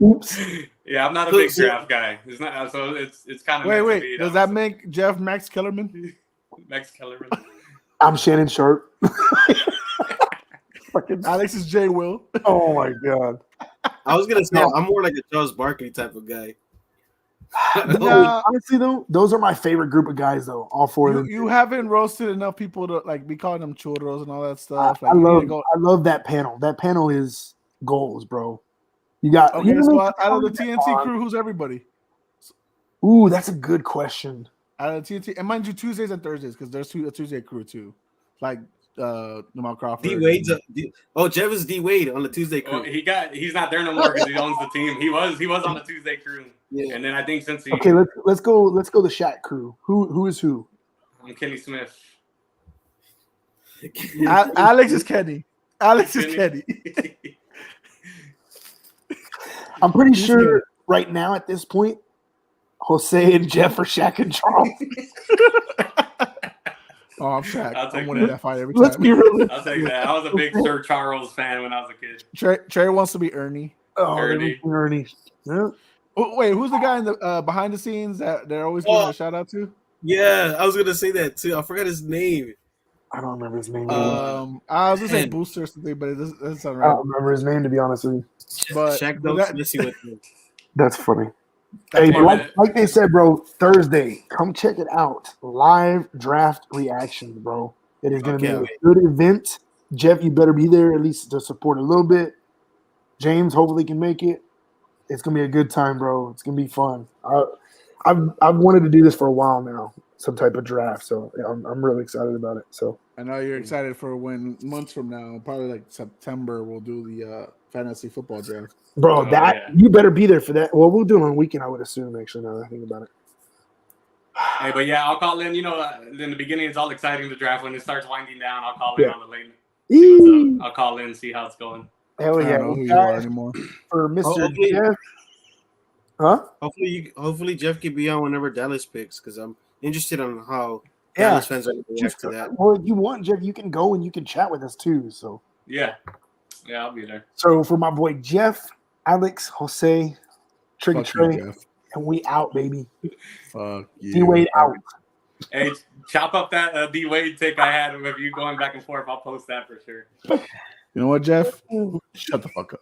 Oops. Yeah, I'm not a big draft guy. It's not. So it's kind of. Wait. Does that make Jeff Max Kellerman? Max Kellerman. I'm Shannon Sharp. Alex is Jay Will. Oh my god. I was gonna say I'm more like a Charles Barkley type of guy. Honestly, though, those are my favorite group of guys. Though all 4 of them. You haven't roasted enough people to like be calling them churros and all that stuff. I love that panel. That panel is goals, bro. You got okay. So out of the TNT crew, who's everybody? Ooh, that's a good question. Out of the TNT, and mind you, Tuesdays and Thursdays because there's a Tuesday crew too, like Jamal Crawford. D Wade's Jeff is D Wade on the Tuesday crew. Well, he's not there no more because he owns the team. He was on the Tuesday crew, and then I think since he let's go the Shaq crew. Who is who? I'm Kenny Smith. Alex is Kenny. I'm pretty sure right now at this point, Jose and Jeff are Shaq and Charles. Oh, I'm Shaq. I'm winning that fight every time. Let's be real. I'll take that. I was a big Sir Charles fan when I was a kid. Trey wants to be Ernie. Oh, Ernie. Yeah. Oh, wait, who's the guy in the behind the scenes that they're always giving a shout out to? Yeah, I was gonna say that too. I forgot his name. I don't remember his name. I was gonna say Booster or something, but it doesn't sound right. I don't remember his name, to be honest with you. But Shaq don't miss you with him. That's funny. Hey, like they said, bro, Thursday, come check it out. Live draft reactions, bro. It is going to be a good event. Jeff, you better be there at least to support a little bit. James hopefully can make it. It's going to be a good time, bro. It's going to be fun. I've wanted to do this for a while now, some type of draft. So I'm really excited about it. So I know you're excited for when months from now, probably like September, we'll do the fantasy football draft. Bro, you better be there for that. Well, we'll do it on a weekend, I would assume, actually, now that I think about it. Hey, but yeah, I'll call in. In the beginning, it's all exciting to draft. When it starts winding down, I'll call in on the late. See what's up. I'll call in, see how it's going. Hell yeah. I don't know who you are anymore. For Mr. Jeff. Huh? Hopefully Jeff can be on whenever Dallas picks, because I'm interested on how Dallas fans are going to react to that. Well, if you want, Jeff, you can go and you can chat with us too. So yeah, I'll be there. So for my boy Jeff, Alex, Jose, Trigger Trey, and we out, baby. Fuck you. D-Wade out. Hey, chop up that D Wade take I had with you going back and forth. I'll post that for sure. You know what, Jeff? Shut the fuck up.